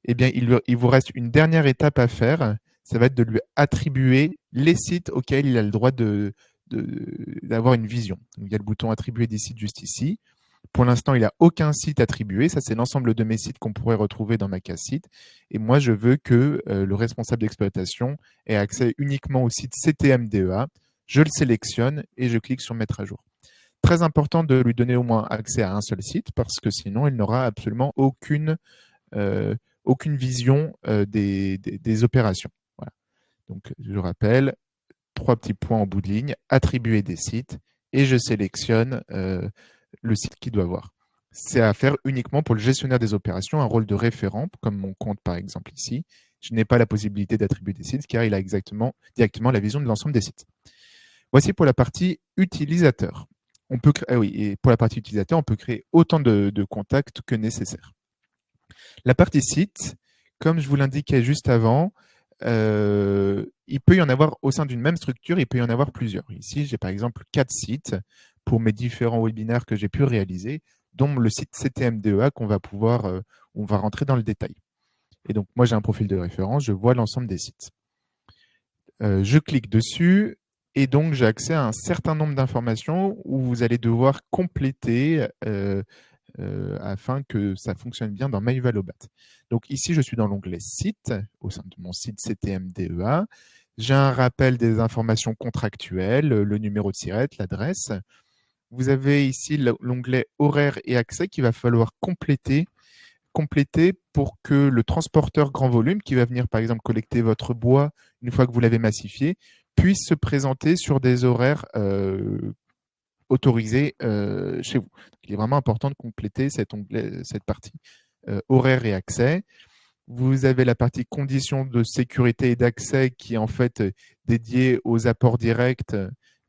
Eh bien, il vous reste une dernière étape à faire. Ça va être de lui attribuer les sites auxquels il a le droit d'avoir une vision. Donc, il y a le bouton attribuer des sites juste ici. Pour l'instant, il n'a aucun site attribué. Ça, c'est l'ensemble de mes sites qu'on pourrait retrouver dans ma case site. Et moi, je veux que le responsable d'exploitation ait accès uniquement au site CTM-DEA. Je le sélectionne et je clique sur mettre à jour. Très important de lui donner au moins accès à un seul site parce que sinon, il n'aura absolument aucune vision des opérations. Voilà. Donc, je rappelle, 3 petits points en bout de ligne, attribuer des sites, et je sélectionne le site qu'il doit voir. C'est à faire uniquement pour le gestionnaire des opérations, un rôle de référent, comme mon compte par exemple ici. Je n'ai pas la possibilité d'attribuer des sites car il a directement la vision de l'ensemble des sites. Voici pour la partie utilisateur. Et pour la partie utilisateur, on peut créer autant de contacts que nécessaire. La partie site, comme je vous l'indiquais juste avant, il peut y en avoir au sein d'une même structure, il peut y en avoir plusieurs. Ici, j'ai par exemple 4 sites pour mes différents webinaires que j'ai pu réaliser, dont le site CTM-DEA on va rentrer dans le détail. Et donc, moi, j'ai un profil de référence, je vois l'ensemble des sites. Je clique dessus et donc j'ai accès à un certain nombre d'informations où vous allez devoir compléter afin que ça fonctionne bien dans MyValobat. Donc ici, je suis dans l'onglet Site, au sein de mon site CTM-DEA. J'ai un rappel des informations contractuelles, le numéro de SIRET, l'adresse. Vous avez ici l'onglet Horaires et accès qu'il va falloir compléter pour que le transporteur grand volume, qui va venir par exemple collecter votre bois une fois que vous l'avez massifié, puisse se présenter sur des horaires autorisé chez vous. Il est vraiment important de compléter cette partie horaire et accès. Vous avez la partie conditions de sécurité et d'accès qui est en fait dédiée aux apports directs,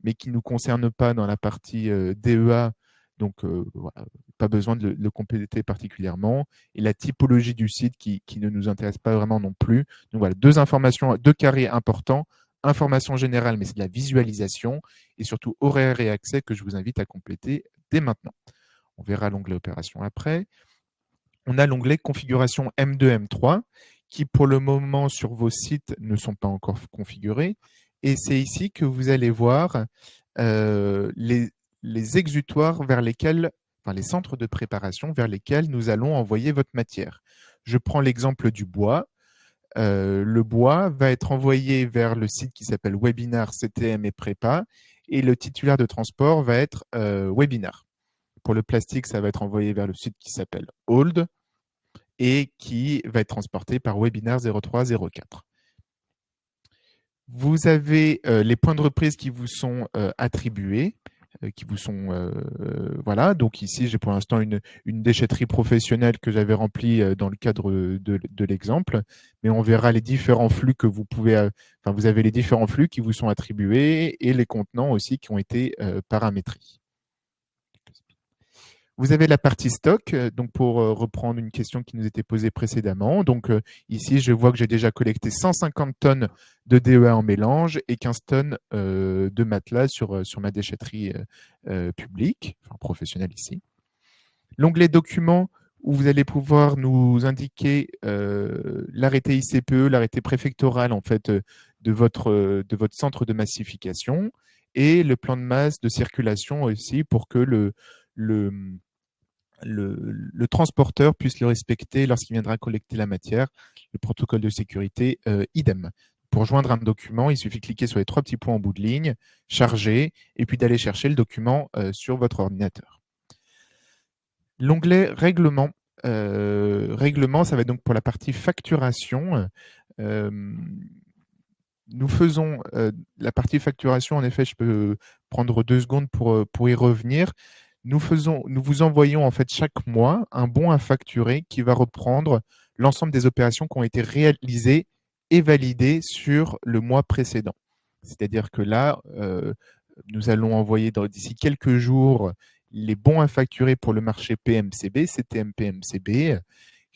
mais qui ne nous concerne pas dans la partie DEA. Donc, voilà, pas besoin de le compléter particulièrement. Et la typologie du site qui ne nous intéresse pas vraiment non plus. Donc, voilà, 2 carrés importants. Information générale, mais c'est de la visualisation. Et surtout, horaire et accès que je vous invite à compléter dès maintenant. On verra l'onglet opération après. On a l'onglet configuration M2, M3 qui pour le moment sur vos sites ne sont pas encore configurés. Et c'est ici que vous allez voir les exutoires vers lesquels, enfin les centres de préparation vers lesquels nous allons envoyer votre matière. Je prends l'exemple du bois. Le bois va être envoyé vers le site qui s'appelle Webinar CTM et Prépa et le titulaire de transport va être Webinar. Pour le plastique, ça va être envoyé vers le site qui s'appelle Hold et qui va être transporté par Webinar 0304. Vous avez les points de reprise qui vous sont attribués, voilà. Donc ici, j'ai pour l'instant une déchetterie professionnelle que j'avais remplie dans le cadre de l'exemple, mais on verra les différents flux que vous pouvez, vous avez les différents flux qui vous sont attribués et les contenants aussi qui ont été paramétrés. Vous avez la partie stock, donc pour reprendre une question qui nous était posée précédemment. Donc ici, je vois que j'ai déjà collecté 150 tonnes de DEA en mélange et 15 tonnes de matelas sur ma déchetterie publique, enfin professionnelle ici. L'onglet documents où vous allez pouvoir nous indiquer l'arrêté ICPE, l'arrêté préfectoral en fait de votre centre de massification et le plan de masse de circulation aussi pour que le transporteur puisse le respecter lorsqu'il viendra collecter la matière. Le protocole de sécurité, idem. Pour joindre un document, il suffit de cliquer sur les 3 petits points en bout de ligne, charger, et puis d'aller chercher le document sur votre ordinateur. L'onglet règlement. Règlement, ça va être donc pour la partie facturation. Nous faisons la partie facturation, en effet, je peux prendre 2 secondes pour y revenir. Nous vous envoyons en fait chaque mois un bon à facturer qui va reprendre l'ensemble des opérations qui ont été réalisées et validées sur le mois précédent. C'est-à-dire que là, nous allons envoyer d'ici quelques jours les bons à facturer pour le marché PMCB, CTM PMCB,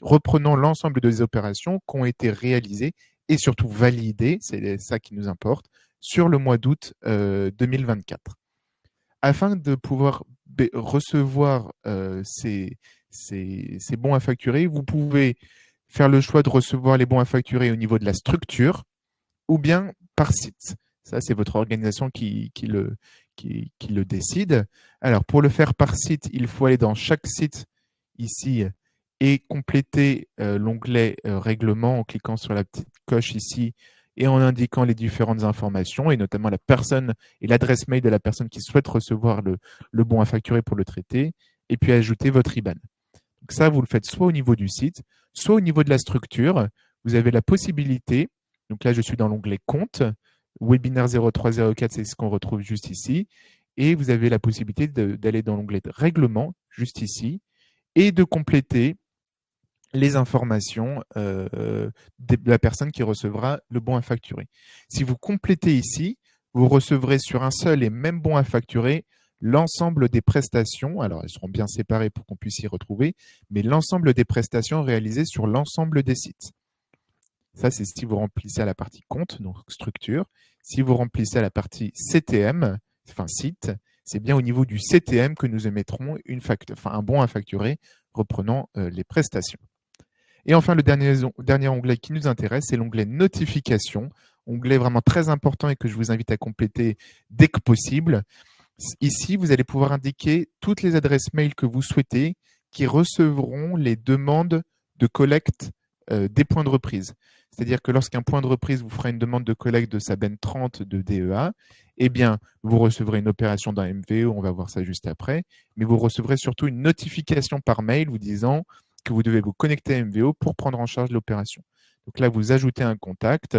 reprenant l'ensemble des opérations qui ont été réalisées et surtout validées, c'est ça qui nous importe, sur le mois d'août 2024. Afin de pouvoir recevoir ces bons à facturer, vous pouvez faire le choix de recevoir les bons à facturer au niveau de la structure ou bien par site. Ça, c'est votre organisation qui qui le décide. Alors, pour le faire par site, il faut aller dans chaque site ici et compléter l'onglet règlement en cliquant sur la petite coche ici et en indiquant les différentes informations et notamment la personne et l'adresse mail de la personne qui souhaite recevoir le bon à facturer pour le traiter et puis ajouter votre IBAN. Donc ça, vous le faites soit au niveau du site, soit au niveau de la structure. Vous avez la possibilité, donc là je suis dans l'onglet compte, webinaire 0304, c'est ce qu'on retrouve juste ici, et vous avez la possibilité d'aller dans l'onglet de règlement, juste ici, et de compléter les informations de la personne qui recevra le bon à facturer. Si vous complétez ici, vous recevrez sur un seul et même bon à facturer l'ensemble des prestations, alors elles seront bien séparées pour qu'on puisse y retrouver, mais l'ensemble des prestations réalisées sur l'ensemble des sites. Ça, c'est si vous remplissez à la partie compte, donc structure. Si vous remplissez à la partie CTM, enfin site, c'est bien au niveau du CTM que nous émettrons un bon à facturer reprenant les prestations. Et enfin, le dernier onglet qui nous intéresse, c'est l'onglet notification, onglet vraiment très important et que je vous invite à compléter dès que possible. Ici, vous allez pouvoir indiquer toutes les adresses mail que vous souhaitez qui recevront les demandes de collecte des points de reprise. C'est-à-dire que lorsqu'un point de reprise vous fera une demande de collecte de sa benne 30 de DEA, eh bien, vous recevrez une opération d'un MVO, on va voir ça juste après, mais vous recevrez surtout une notification par mail vous disant que vous devez vous connecter à MVO pour prendre en charge l'opération. Donc là, vous ajoutez un contact.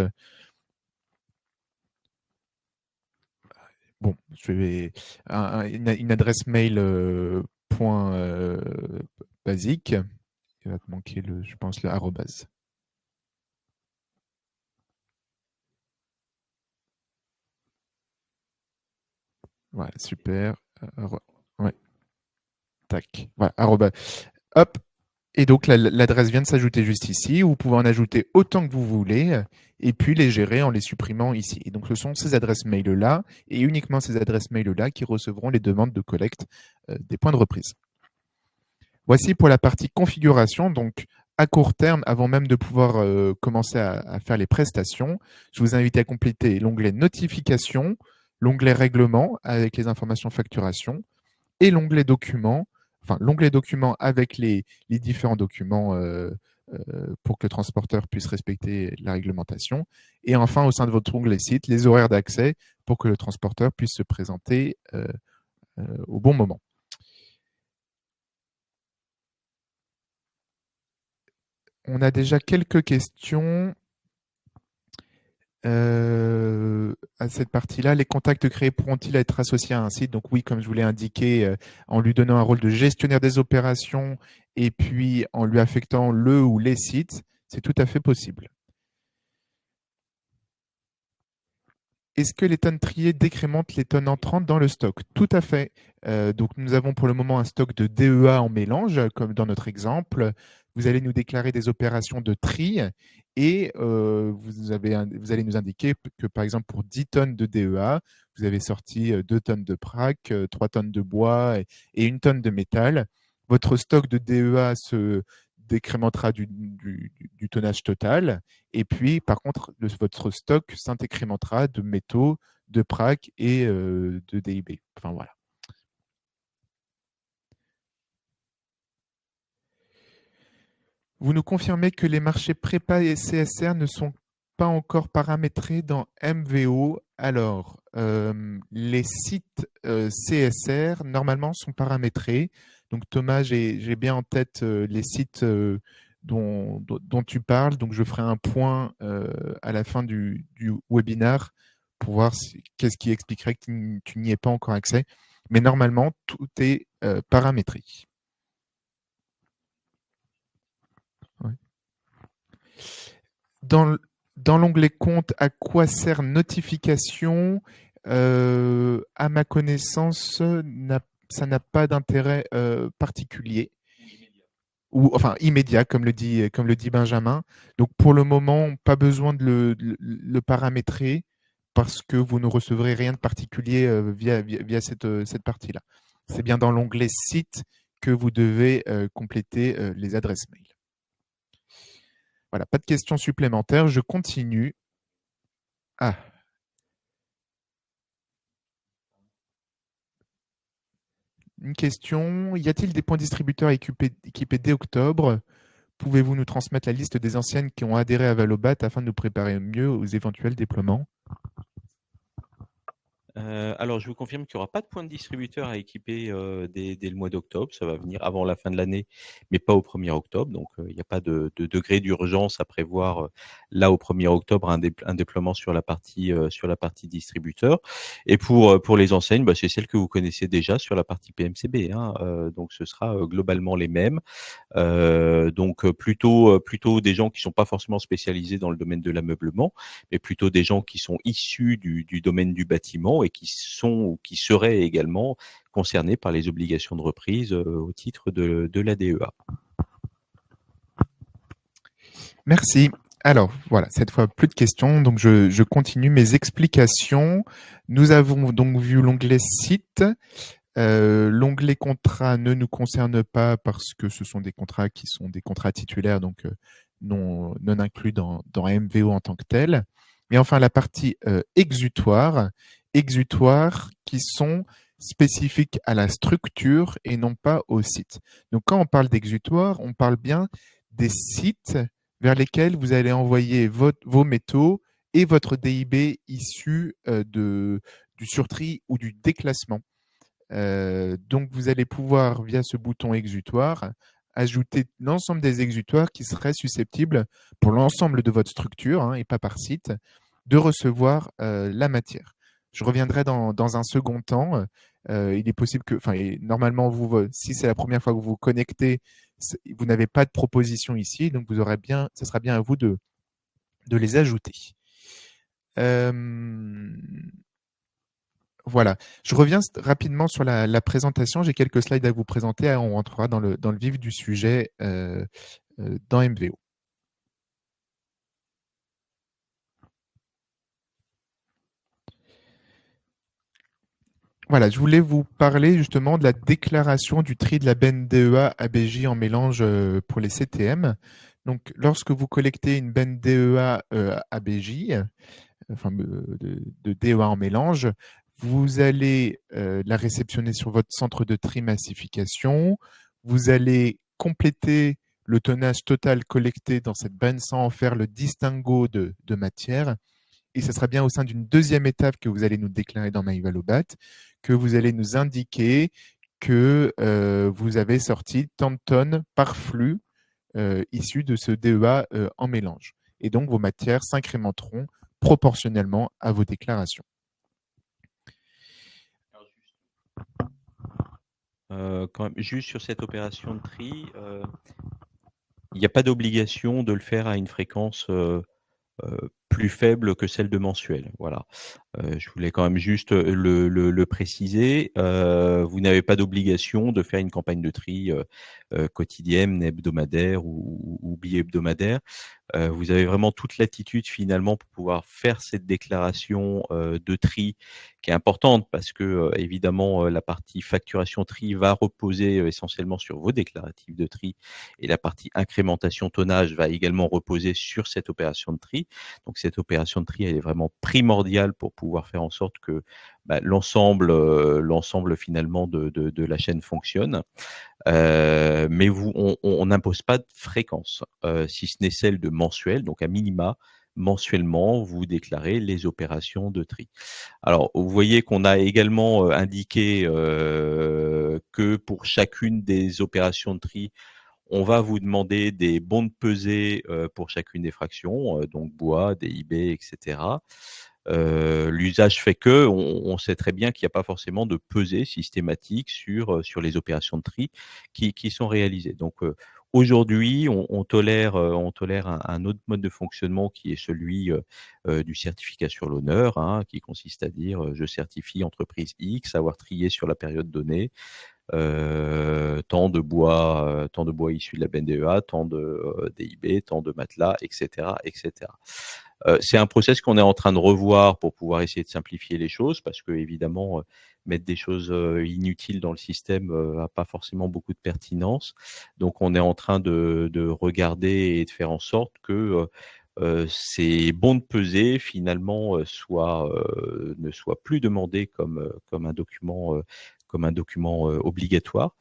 Bon, je vais une adresse mail point basique. Il va te manquer je pense, le arrobase. Voilà, super. Ouais, tac. Voilà, arrobase. Hop. Et donc, l'adresse vient de s'ajouter juste ici. Vous pouvez en ajouter autant que vous voulez et puis les gérer en les supprimant ici. Et donc, ce sont ces adresses mail-là et uniquement ces adresses mail-là qui recevront les demandes de collecte des points de reprise. Voici pour la partie configuration. Donc, à court terme, avant même de pouvoir commencer à faire les prestations, je vous invite à compléter l'onglet notification, l'onglet règlement avec les informations facturation et l'onglet documents, enfin l'onglet documents avec les différents documents pour que le transporteur puisse respecter la réglementation. Et enfin, au sein de votre onglet site, les horaires d'accès pour que le transporteur puisse se présenter au bon moment. On a déjà quelques questions à cette partie-là. Les contacts créés pourront-ils être associés à un site? Donc oui, comme je vous l'ai indiqué, en lui donnant un rôle de gestionnaire des opérations et puis en lui affectant le ou les sites, c'est tout à fait possible. Est-ce que les tonnes triées décrémentent les tonnes entrantes dans le stock? Tout à fait. Donc, nous avons pour le moment un stock de DEA en mélange, comme dans notre exemple. Vous allez nous déclarer des opérations de tri et vous allez nous indiquer que, par exemple, pour 10 tonnes de DEA, vous avez sorti 2 tonnes de prac, 3 tonnes de bois et 1 tonne de métal. Votre stock de DEA se décrémentera du tonnage total. Et puis, par contre, votre stock s'incrémentera de métaux, de prac et de DIB. Enfin, voilà. Vous nous confirmez que les marchés prépa et CSR ne sont pas encore paramétrés dans MVO. Alors, les sites CSR, normalement, sont paramétrés. Donc, Thomas, j'ai bien en tête les sites dont tu parles. Donc, je ferai un point à la fin du webinaire pour voir qu'est-ce qui expliquerait que tu n'y aies pas encore accès. Mais normalement, tout est paramétré. Ouais. Dans l'onglet compte, à quoi sert notification? À ma connaissance, ça n'a pas d'intérêt particulier. Ou enfin immédiat, comme le dit Benjamin. Donc pour le moment, pas besoin de le paramétrer parce que vous ne recevrez rien de particulier via cette partie-là. C'est bien dans l'onglet site que vous devez compléter les adresses mail. Voilà, pas de questions supplémentaires. Je continue. Ah, Une question, y a-t-il des points distributeurs équipés dès octobre? Pouvez-vous nous transmettre la liste des anciennes qui ont adhéré à Valobat afin de nous préparer mieux aux éventuels déploiements? Alors je vous confirme qu'il y aura pas de point de distributeur à équiper, dès le mois d'octobre. Ça va venir avant la fin de l'année, mais pas au 1er octobre. Donc, il n'y a pas de degré d'urgence à prévoir, là au 1er octobre un déploiement sur la partie distributeur. Et pour les enseignes, bah, c'est celles que vous connaissez déjà sur la partie PMCB, hein, donc ce sera, globalement les mêmes. Donc plutôt des gens qui sont pas forcément spécialisés dans le domaine de l'ameublement, mais plutôt des gens qui sont issus du domaine du bâtiment et qui sont ou qui seraient également concernés par les obligations de reprise, au titre de la DEA. Merci. Alors voilà, cette fois plus de questions, donc je continue mes explications. Nous avons donc vu l'onglet site. L'onglet contrat ne nous concerne pas parce que ce sont des contrats qui sont des contrats titulaires, donc non inclus dans MVO en tant que tel. Et enfin, la partie exutoires qui sont spécifiques à la structure et non pas au site. Donc, quand on parle d'exutoire, on parle bien des sites vers lesquels vous allez envoyer vos métaux et votre DIB issu du surtri ou du déclassement. Donc, vous allez pouvoir, via ce bouton exutoire, ajouter l'ensemble des exutoires qui seraient susceptibles, pour l'ensemble de votre structure, hein, et pas par site, de recevoir la matière. Je reviendrai dans un second temps. Il est possible que, enfin, normalement, si c'est la première fois que vous vous connectez, vous n'avez pas de proposition ici, donc ce sera bien à vous de les ajouter. Voilà. Je reviens rapidement sur la présentation. J'ai quelques slides à vous présenter. On rentrera dans le vif du sujet dans MVO. Voilà, je voulais vous parler justement de la déclaration du tri de la benne DEA ABJ en mélange pour les CTM. Donc, lorsque vous collectez une benne DEA ABJ, enfin de DEA en mélange, vous allez la réceptionner sur votre centre de tri massification. Vous allez compléter le tonnage total collecté dans cette benne sans en faire le distinguo de matière. Et ce sera bien au sein d'une deuxième étape que vous allez nous déclarer dans MyValobat que vous allez nous indiquer que vous avez sorti tant de tonnes par flux issus de ce DEA en mélange. Et donc, vos matières s'incrémenteront proportionnellement à vos déclarations. Quand même, juste sur cette opération de tri, il n'y a pas d'obligation de le faire à une fréquence plus faible que celle de mensuel. Voilà. Je voulais quand même juste le préciser. Vous n'avez pas d'obligation de faire une campagne de tri quotidienne, hebdomadaire ou bi-hebdomadaire. Vous avez vraiment toute latitude finalement pour pouvoir faire cette déclaration de tri qui est importante parce que évidemment la partie facturation tri va reposer essentiellement sur vos déclaratifs de tri et la partie incrémentation tonnage va également reposer sur cette opération de tri. Donc cette opération de tri, elle est vraiment primordiale pour pouvoir faire en sorte que l'ensemble finalement de la chaîne fonctionne. Mais on n'impose pas de fréquence, si ce n'est celle de mensuel, donc à minima, mensuellement, vous déclarez les opérations de tri. Alors, vous voyez qu'on a également indiqué que pour chacune des opérations de tri, on va vous demander des bons de pesée pour chacune des fractions, donc bois, DIB, etc. L'usage fait que on sait très bien qu'il n'y a pas forcément de pesée systématique sur les opérations de tri qui sont réalisées. Donc, aujourd'hui, on tolère un autre mode de fonctionnement qui est celui du certificat sur l'honneur, hein, qui consiste à dire je certifie entreprise X avoir trié sur la période donnée tant de bois issus de la BNDEA, tant de DIB, tant de matelas, etc., etc. C'est un process qu'on est en train de revoir pour pouvoir essayer de simplifier les choses parce que évidemment mettre des choses inutiles dans le système n'a pas forcément beaucoup de pertinence. Donc on est en train de regarder et de faire en sorte que ces bons de pesée finalement ne soient plus demandés comme un document comme un document obligatoire.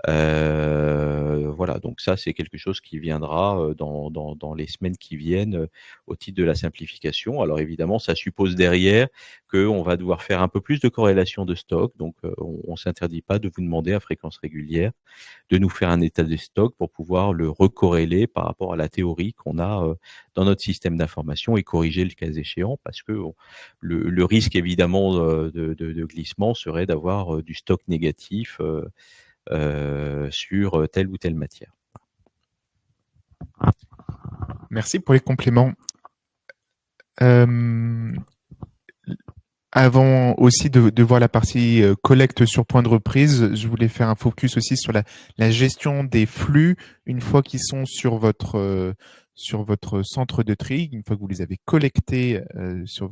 Voilà, donc ça, c'est quelque chose qui viendra dans les semaines qui viennent au titre de la simplification. Alors évidemment, ça suppose derrière qu'on va devoir faire un peu plus de corrélation de stock. Donc, on s'interdit pas de vous demander à fréquence régulière de nous faire un état des stocks pour pouvoir le recorréler par rapport à la théorie qu'on a dans notre système d'information et corriger le cas échéant, parce que le risque évidemment de glissement serait d'avoir du stock négatif sur telle ou telle matière. Merci pour les compléments. Avant aussi de voir la partie collecte sur point de reprise, je voulais faire un focus aussi sur la gestion des flux une fois qu'ils sont sur votre centre de tri, une fois que vous les avez collectés sur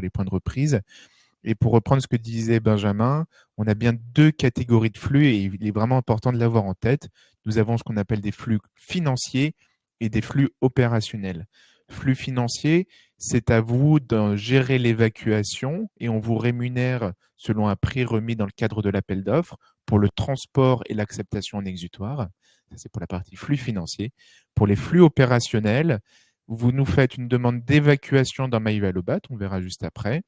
les points de reprise. Et pour reprendre ce que disait Benjamin, on a bien deux catégories de flux et il est vraiment important de l'avoir en tête. Nous avons ce qu'on appelle des flux financiers et des flux opérationnels. Flux financiers, c'est à vous de gérer l'évacuation et on vous rémunère selon un prix remis dans le cadre de l'appel d'offres pour le transport et l'acceptation en exutoire. Ça, c'est pour la partie flux financier. Pour les flux opérationnels, vous nous faites une demande d'évacuation dans MyValobat, on verra juste après.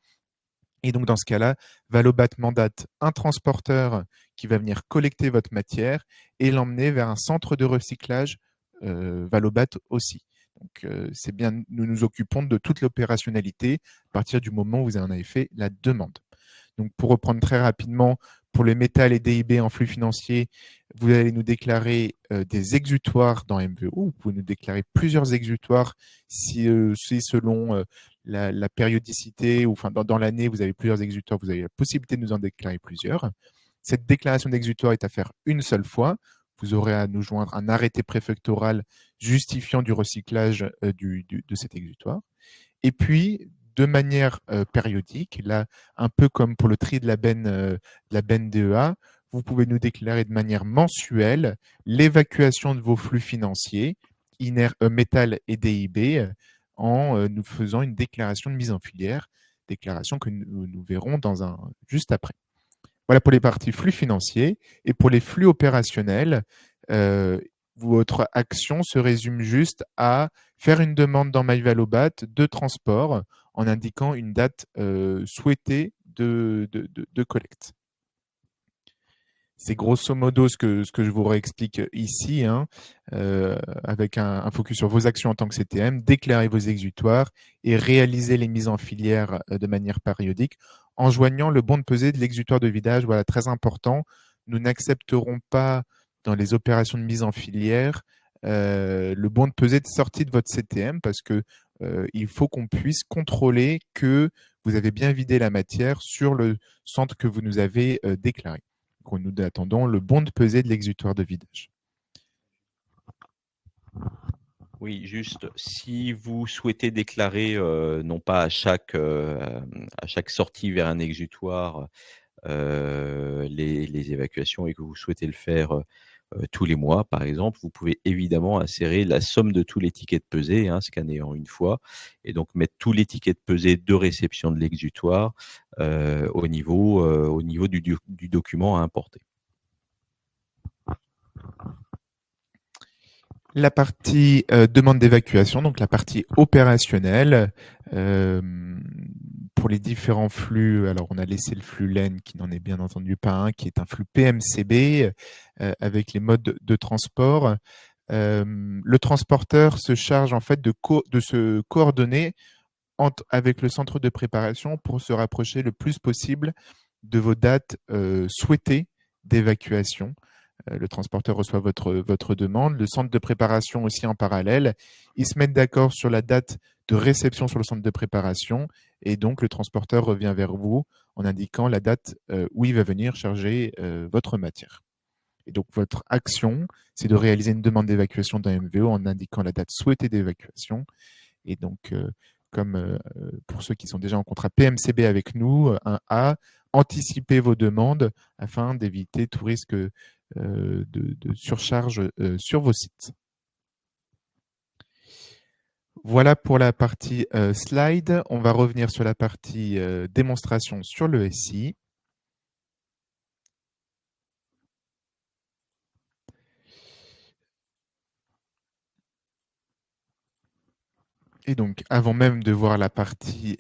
Et donc, dans ce cas-là, Valobat mandate un transporteur qui va venir collecter votre matière et l'emmener vers un centre de recyclage Valobat aussi. Donc, c'est bien, nous nous occupons de toute l'opérationnalité à partir du moment où vous en avez fait la demande. Donc, pour reprendre très rapidement, pour les métals et DIB en flux financier, vous allez nous déclarer des exutoires dans MVO. Vous pouvez nous déclarer plusieurs exutoires si selon la périodicité ou enfin dans l'année, vous avez plusieurs exutoires, vous avez la possibilité de nous en déclarer plusieurs. Cette déclaration d'exutoire est à faire une seule fois. Vous aurez à nous joindre un arrêté préfectoral justifiant du recyclage de cet exutoire. Et puis, de manière périodique, là, un peu comme pour le tri de la benne DEA, vous pouvez nous déclarer de manière mensuelle l'évacuation de vos flux financiers, métal et DIB, en nous faisant une déclaration de mise en filière, déclaration que nous verrons juste après. Voilà pour les parties flux financiers. Et pour les flux opérationnels, votre action se résume juste à faire une demande dans MyValobat de transport en indiquant une date souhaitée de collecte. C'est grosso modo ce que je vous réexplique ici, hein, avec un focus sur vos actions en tant que CTM, déclarer vos exutoires et réaliser les mises en filière de manière périodique en joignant le bon de pesée de l'exutoire de vidage. Voilà, très important. Nous n'accepterons pas dans les opérations de mise en filière le bon de pesée de sortie de votre CTM parce que il faut qu'on puisse contrôler que vous avez bien vidé la matière sur le centre que vous nous avez déclaré. Donc, nous attendons le bon de pesée de l'exutoire de vidage. Oui, juste, si vous souhaitez déclarer, non pas à chaque sortie vers un exutoire, les évacuations et que vous souhaitez le faire tous les mois, par exemple, vous pouvez évidemment insérer la somme de tous les tickets de pesée, hein, scanner en une fois, et donc mettre tous les tickets de pesée de réception de l'exutoire au niveau du document à importer. La partie demande d'évacuation, donc la partie opérationnelle, pour les différents flux, alors on a laissé le flux LEN qui n'en est bien entendu pas un, qui est un flux PMCB avec les modes de transport. Le transporteur se charge en fait de se coordonner avec le centre de préparation pour se rapprocher le plus possible de vos dates souhaitées d'évacuation. Le transporteur reçoit votre demande, le centre de préparation aussi en parallèle. Ils se mettent d'accord sur la date de réception sur le centre de préparation et donc le transporteur revient vers vous en indiquant la date où il va venir charger votre matière. Et donc votre action, c'est de réaliser une demande d'évacuation d'un MVO en indiquant la date souhaitée d'évacuation. Et donc, comme pour ceux qui sont déjà en contrat PMCB avec nous, un A, anticipez vos demandes afin d'éviter tout risque de surcharge sur vos sites. Voilà pour la partie slide. On va revenir sur la partie démonstration sur le SI. Et donc, avant même de voir la partie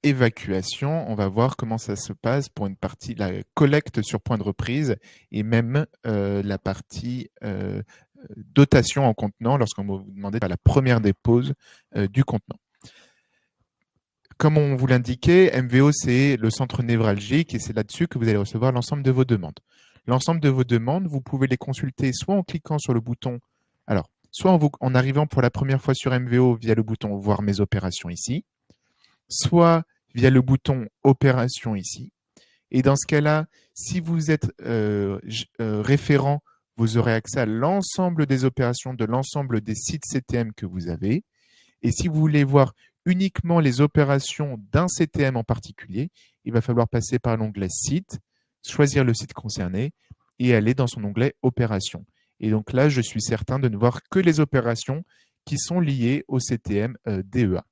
évacuation, on va voir comment ça se passe pour une partie, la collecte sur point de reprise et même la partie dotation en contenant lorsqu'on va vous demander la première dépose du contenant. Comme on vous l'indiquait, MVO, c'est le centre névralgique et c'est là-dessus que vous allez recevoir l'ensemble de vos demandes. L'ensemble de vos demandes, vous pouvez les consulter soit en cliquant sur le bouton, alors, soit en arrivant pour la première fois sur MVO via le bouton Voir mes opérations ici, soit via le bouton Opérations ici. Et dans ce cas-là, si vous êtes référent, vous aurez accès à l'ensemble des opérations de l'ensemble des sites CTM que vous avez. Et si vous voulez voir uniquement les opérations d'un CTM en particulier, il va falloir passer par l'onglet Site, choisir le site concerné et aller dans son onglet Opérations. Et donc là, je suis certain de ne voir que les opérations qui sont liées au CTM DEA.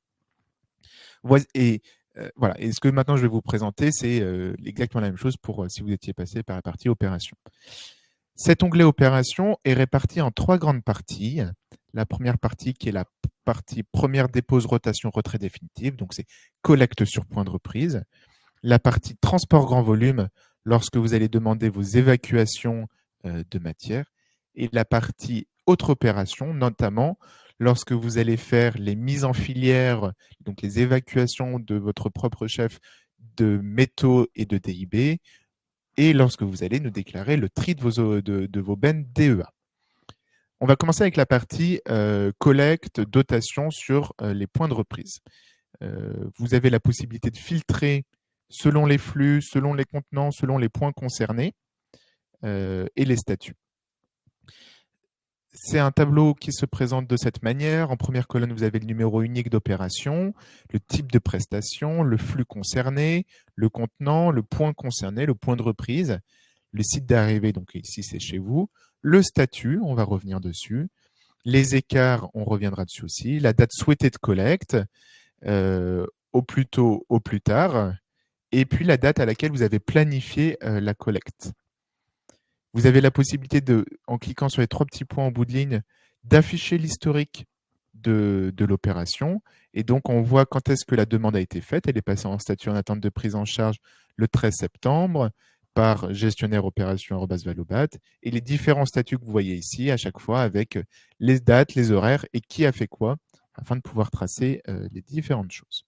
Et voilà. Et ce que maintenant je vais vous présenter, c'est exactement la même chose pour si vous étiez passé par la partie Opérations. Cet onglet Opérations est réparti en 3 grandes parties. La première partie qui est la partie première dépose, rotation, retrait définitif. Donc, c'est collecte sur point de reprise. La partie transport grand volume, lorsque vous allez demander vos évacuations de matière. Et la partie autre opération, notamment lorsque vous allez faire les mises en filière, donc les évacuations de votre propre chef de métaux et de DIB, et lorsque vous allez nous déclarer le tri de vos bennes DEA. On va commencer avec la partie collecte, dotation sur les points de reprise. Vous avez la possibilité de filtrer selon les flux, selon les contenants, selon les points concernés et les statuts. C'est un tableau qui se présente de cette manière. En première colonne, vous avez le numéro unique d'opération, le type de prestation, le flux concerné, le contenant, le point concerné, le point de reprise, le site d'arrivée, donc ici c'est chez vous, le statut, on va revenir dessus, les écarts, on reviendra dessus aussi, la date souhaitée de collecte, au plus tôt, au plus tard, et puis la date à laquelle vous avez planifié la collecte. Vous avez la possibilité en cliquant sur les 3 petits points en bout de ligne, d'afficher l'historique de l'opération. Et donc, on voit quand est-ce que la demande a été faite. Elle est passée en statut en attente de prise en charge le 13 septembre par gestionnaire opération @valobat. Et les différents statuts que vous voyez ici, à chaque fois, avec les dates, les horaires et qui a fait quoi, afin de pouvoir tracer les différentes choses.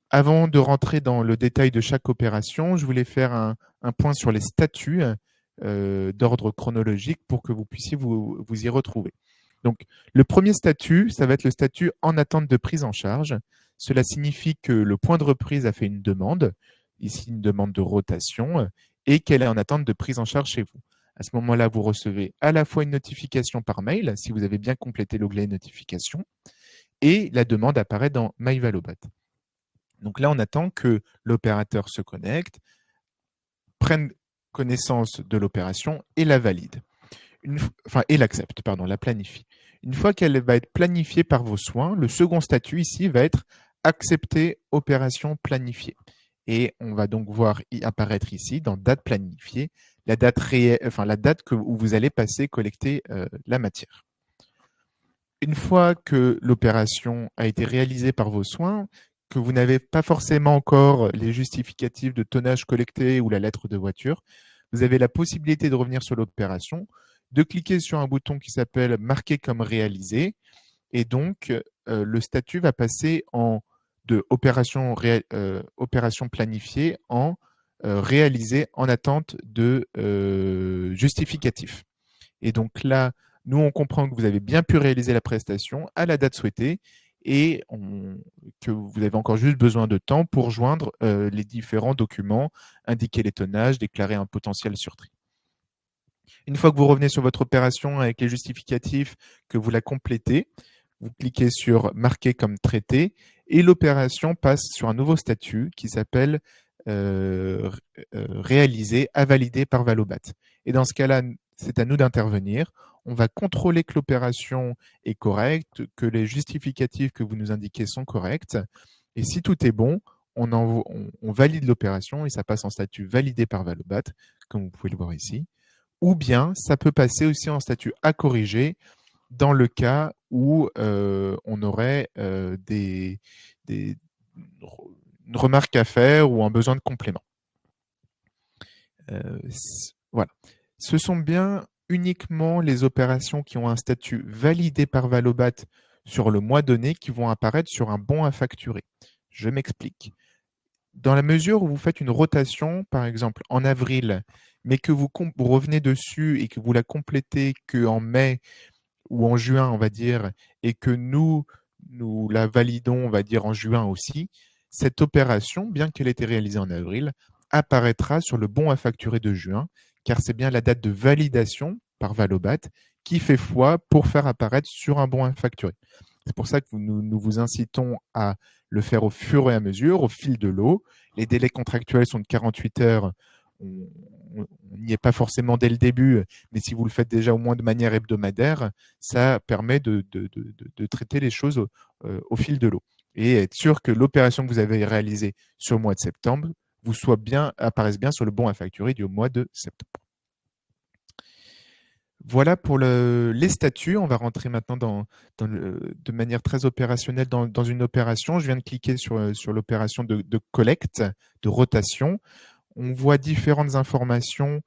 Avant de rentrer dans le détail de chaque opération, je voulais faire un point sur les statuts d'ordre chronologique pour que vous puissiez vous y retrouver. Donc, le premier statut, ça va être le statut en attente de prise en charge. Cela signifie que le point de reprise a fait une demande, ici une demande de rotation, et qu'elle est en attente de prise en charge chez vous. À ce moment-là, vous recevez à la fois une notification par mail, si vous avez bien complété l'onglet notification, et la demande apparaît dans MyValobat. Donc là, on attend que l'opérateur se connecte, prenne connaissance de l'opération et la valide. Et l'accepte, pardon, la planifie. Une fois qu'elle va être planifiée par vos soins, le second statut ici va être accepter opération planifiée. Et on va donc voir apparaître ici, dans date planifiée, la date où vous allez passer collecter la matière. Une fois que l'opération a été réalisée par vos soins, que vous n'avez pas forcément encore les justificatifs de tonnage collecté ou la lettre de voiture, vous avez la possibilité de revenir sur l'opération, de cliquer sur un bouton qui s'appelle « Marquer comme réalisé » et donc le statut va passer de opération planifiée en réalisée en attente de justificatif. Et donc là, nous, on comprend que vous avez bien pu réaliser la prestation à la date souhaitée et que vous avez encore juste besoin de temps pour joindre les différents documents, indiquer les tonnages, déclarer un potentiel surtri. Une fois que vous revenez sur votre opération avec les justificatifs, que vous la complétez, vous cliquez sur « Marquer comme traité » et l'opération passe sur un nouveau statut qui s'appelle réalisé à valider par Valobat. Et dans ce cas-là, c'est à nous d'intervenir. On va contrôler que l'opération est correcte, que les justificatifs que vous nous indiquez sont corrects. Et si tout est bon, on valide l'opération et ça passe en statut validé par Valobat, comme vous pouvez le voir ici. Ou bien, ça peut passer aussi en statut à corriger dans le cas où on aurait des- une remarque à faire ou un besoin de complément. Voilà. Ce sont bien uniquement les opérations qui ont un statut validé par Valobat sur le mois donné qui vont apparaître sur un bon à facturer. Je m'explique. Dans la mesure où vous faites une rotation, par exemple en avril, mais que vous revenez dessus et que vous la complétez qu'en mai ou en juin, on va dire, et que nous la validons, on va dire, en juin aussi, cette opération, bien qu'elle ait été réalisée en avril, apparaîtra sur le bon à facturer de juin, car c'est bien la date de validation par Valobat qui fait foi pour faire apparaître sur un bon à facturer. C'est pour ça que nous vous incitons à le faire au fur et à mesure, au fil de l'eau. Les délais contractuels sont de 48 heures. On n'y est pas forcément dès le début, mais si vous le faites déjà au moins de manière hebdomadaire, ça permet de traiter les choses au fil de l'eau et être sûr que l'opération que vous avez réalisée sur le mois de septembre apparaisse bien sur le bon à facturer du mois de septembre. Voilà pour les statuts. On va rentrer maintenant de manière très opérationnelle dans une opération. Je viens de cliquer sur l'opération de collecte, de rotation. On voit différentes informations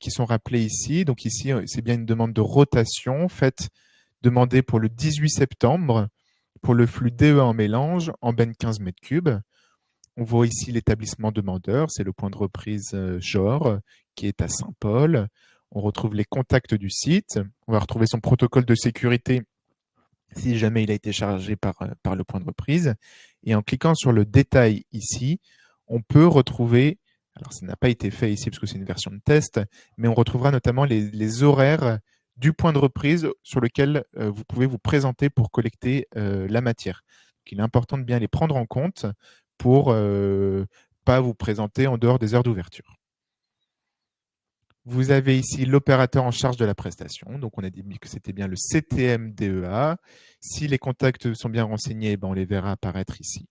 qui sont rappelées ici. Donc ici, c'est bien une demande de rotation faite, demandée pour le 18 septembre pour le flux DE en mélange en benne 15 mètres cubes. On voit ici l'établissement demandeur, c'est le point de reprise Jor qui est à Saint-Paul. On retrouve les contacts du site. On va retrouver son protocole de sécurité si jamais il a été chargé par le point de reprise. Et en cliquant sur le détail ici, on peut retrouver, alors ça n'a pas été fait ici parce que c'est une version de test, mais on retrouvera notamment les horaires du point de reprise sur lequel vous pouvez vous présenter pour collecter la matière. Donc, il est important de bien les prendre en compte pour pas vous présenter en dehors des heures d'ouverture. Vous avez ici l'opérateur en charge de la prestation. Donc, on a dit que c'était bien le CTM DEA. Si les contacts sont bien renseignés, ben, on les verra apparaître ici.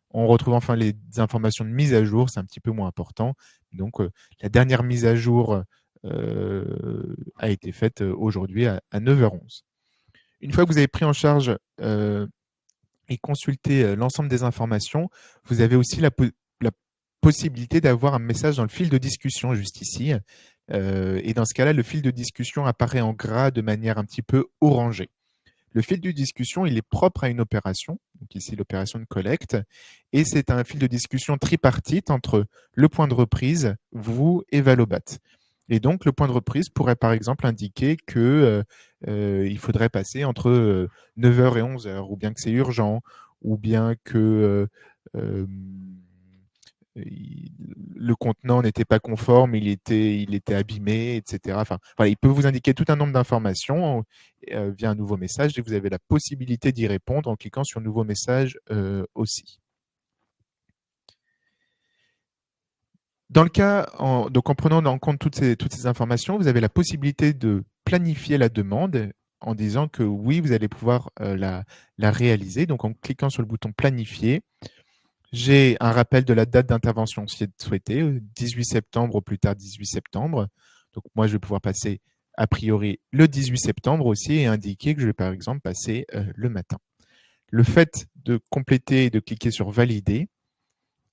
On retrouve enfin les informations de mise à jour. C'est un petit peu moins important. Donc, la dernière mise à jour a été faite aujourd'hui à 9h11. Une fois que vous avez pris en charge et consulté l'ensemble des informations, vous avez aussi la possibilité d'avoir un message dans le fil de discussion juste ici. Et dans ce cas-là, le fil de discussion apparaît en gras de manière un petit peu orangée. Le fil de discussion, il est propre à une opération, donc ici l'opération de collecte, et c'est un fil de discussion tripartite entre le point de reprise, vous et Valobat. Et donc, le point de reprise pourrait par exemple indiquer que il faudrait passer entre 9h et 11h, ou bien que c'est urgent, ou bien que le contenant n'était pas conforme, il était abîmé, etc. Enfin, voilà, il peut vous indiquer tout un nombre d'informations via un nouveau message et vous avez la possibilité d'y répondre en cliquant sur nouveau message aussi. Dans le cas, donc en prenant en compte toutes ces informations, vous avez la possibilité de planifier la demande en disant que oui, vous allez pouvoir la réaliser. Donc en cliquant sur le bouton planifier, j'ai un rappel de la date d'intervention souhaitée, 18 septembre au plus tard 18 septembre. Donc moi, je vais pouvoir passer a priori le 18 septembre aussi et indiquer que je vais par exemple passer le matin. Le fait de compléter et de cliquer sur valider,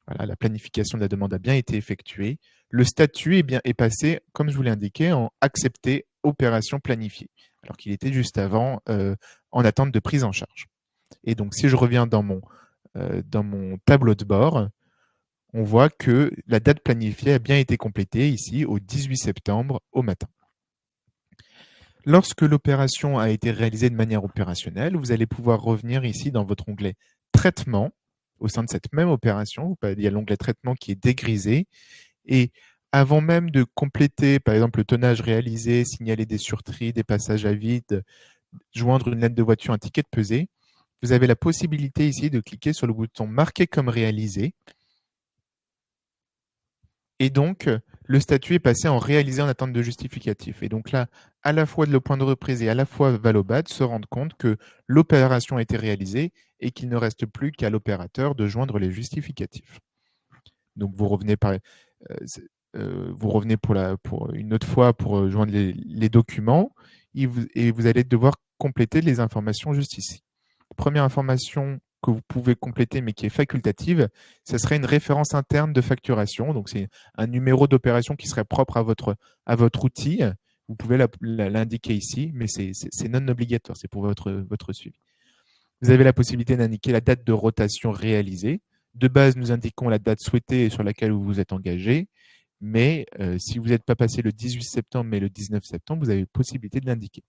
voilà, la planification de la demande a bien été effectuée. Le statut est passé, comme je vous l'ai indiqué, en accepter opération planifiée, alors qu'il était juste avant en attente de prise en charge. Et donc, si je reviens dans mon tableau de bord, on voit que la date planifiée a bien été complétée ici au 18 septembre au matin. Lorsque l'opération a été réalisée de manière opérationnelle, vous allez pouvoir revenir ici dans votre onglet Traitement. Au sein de cette même opération, il y a l'onglet Traitement qui est dégrisé. Et avant même de compléter, par exemple, le tonnage réalisé, signaler des surtris, des passages à vide, joindre une lettre de voiture, un ticket de pesée, vous avez la possibilité ici de cliquer sur le bouton Marquer comme réalisé. Et donc, le statut est passé en réalisé en attente de justificatif. Et donc là, à la fois le point de reprise et à la fois Valobat se rendent compte que l'opération a été réalisée et qu'il ne reste plus qu'à l'opérateur de joindre les justificatifs. Donc vous revenez, vous revenez pour une autre fois pour joindre les documents et vous allez devoir compléter les informations juste ici. Première information que vous pouvez compléter mais qui est facultative, ce serait une référence interne de facturation. Donc, c'est un numéro d'opération qui serait propre à votre outil. Vous pouvez l'indiquer ici, mais c'est non obligatoire, c'est pour votre suivi. Vous avez la possibilité d'indiquer la date de rotation réalisée. De base, nous indiquons la date souhaitée et sur laquelle vous vous êtes engagé. Mais si vous n'êtes pas passé le 18 septembre, mais le 19 septembre, vous avez la possibilité de l'indiquer.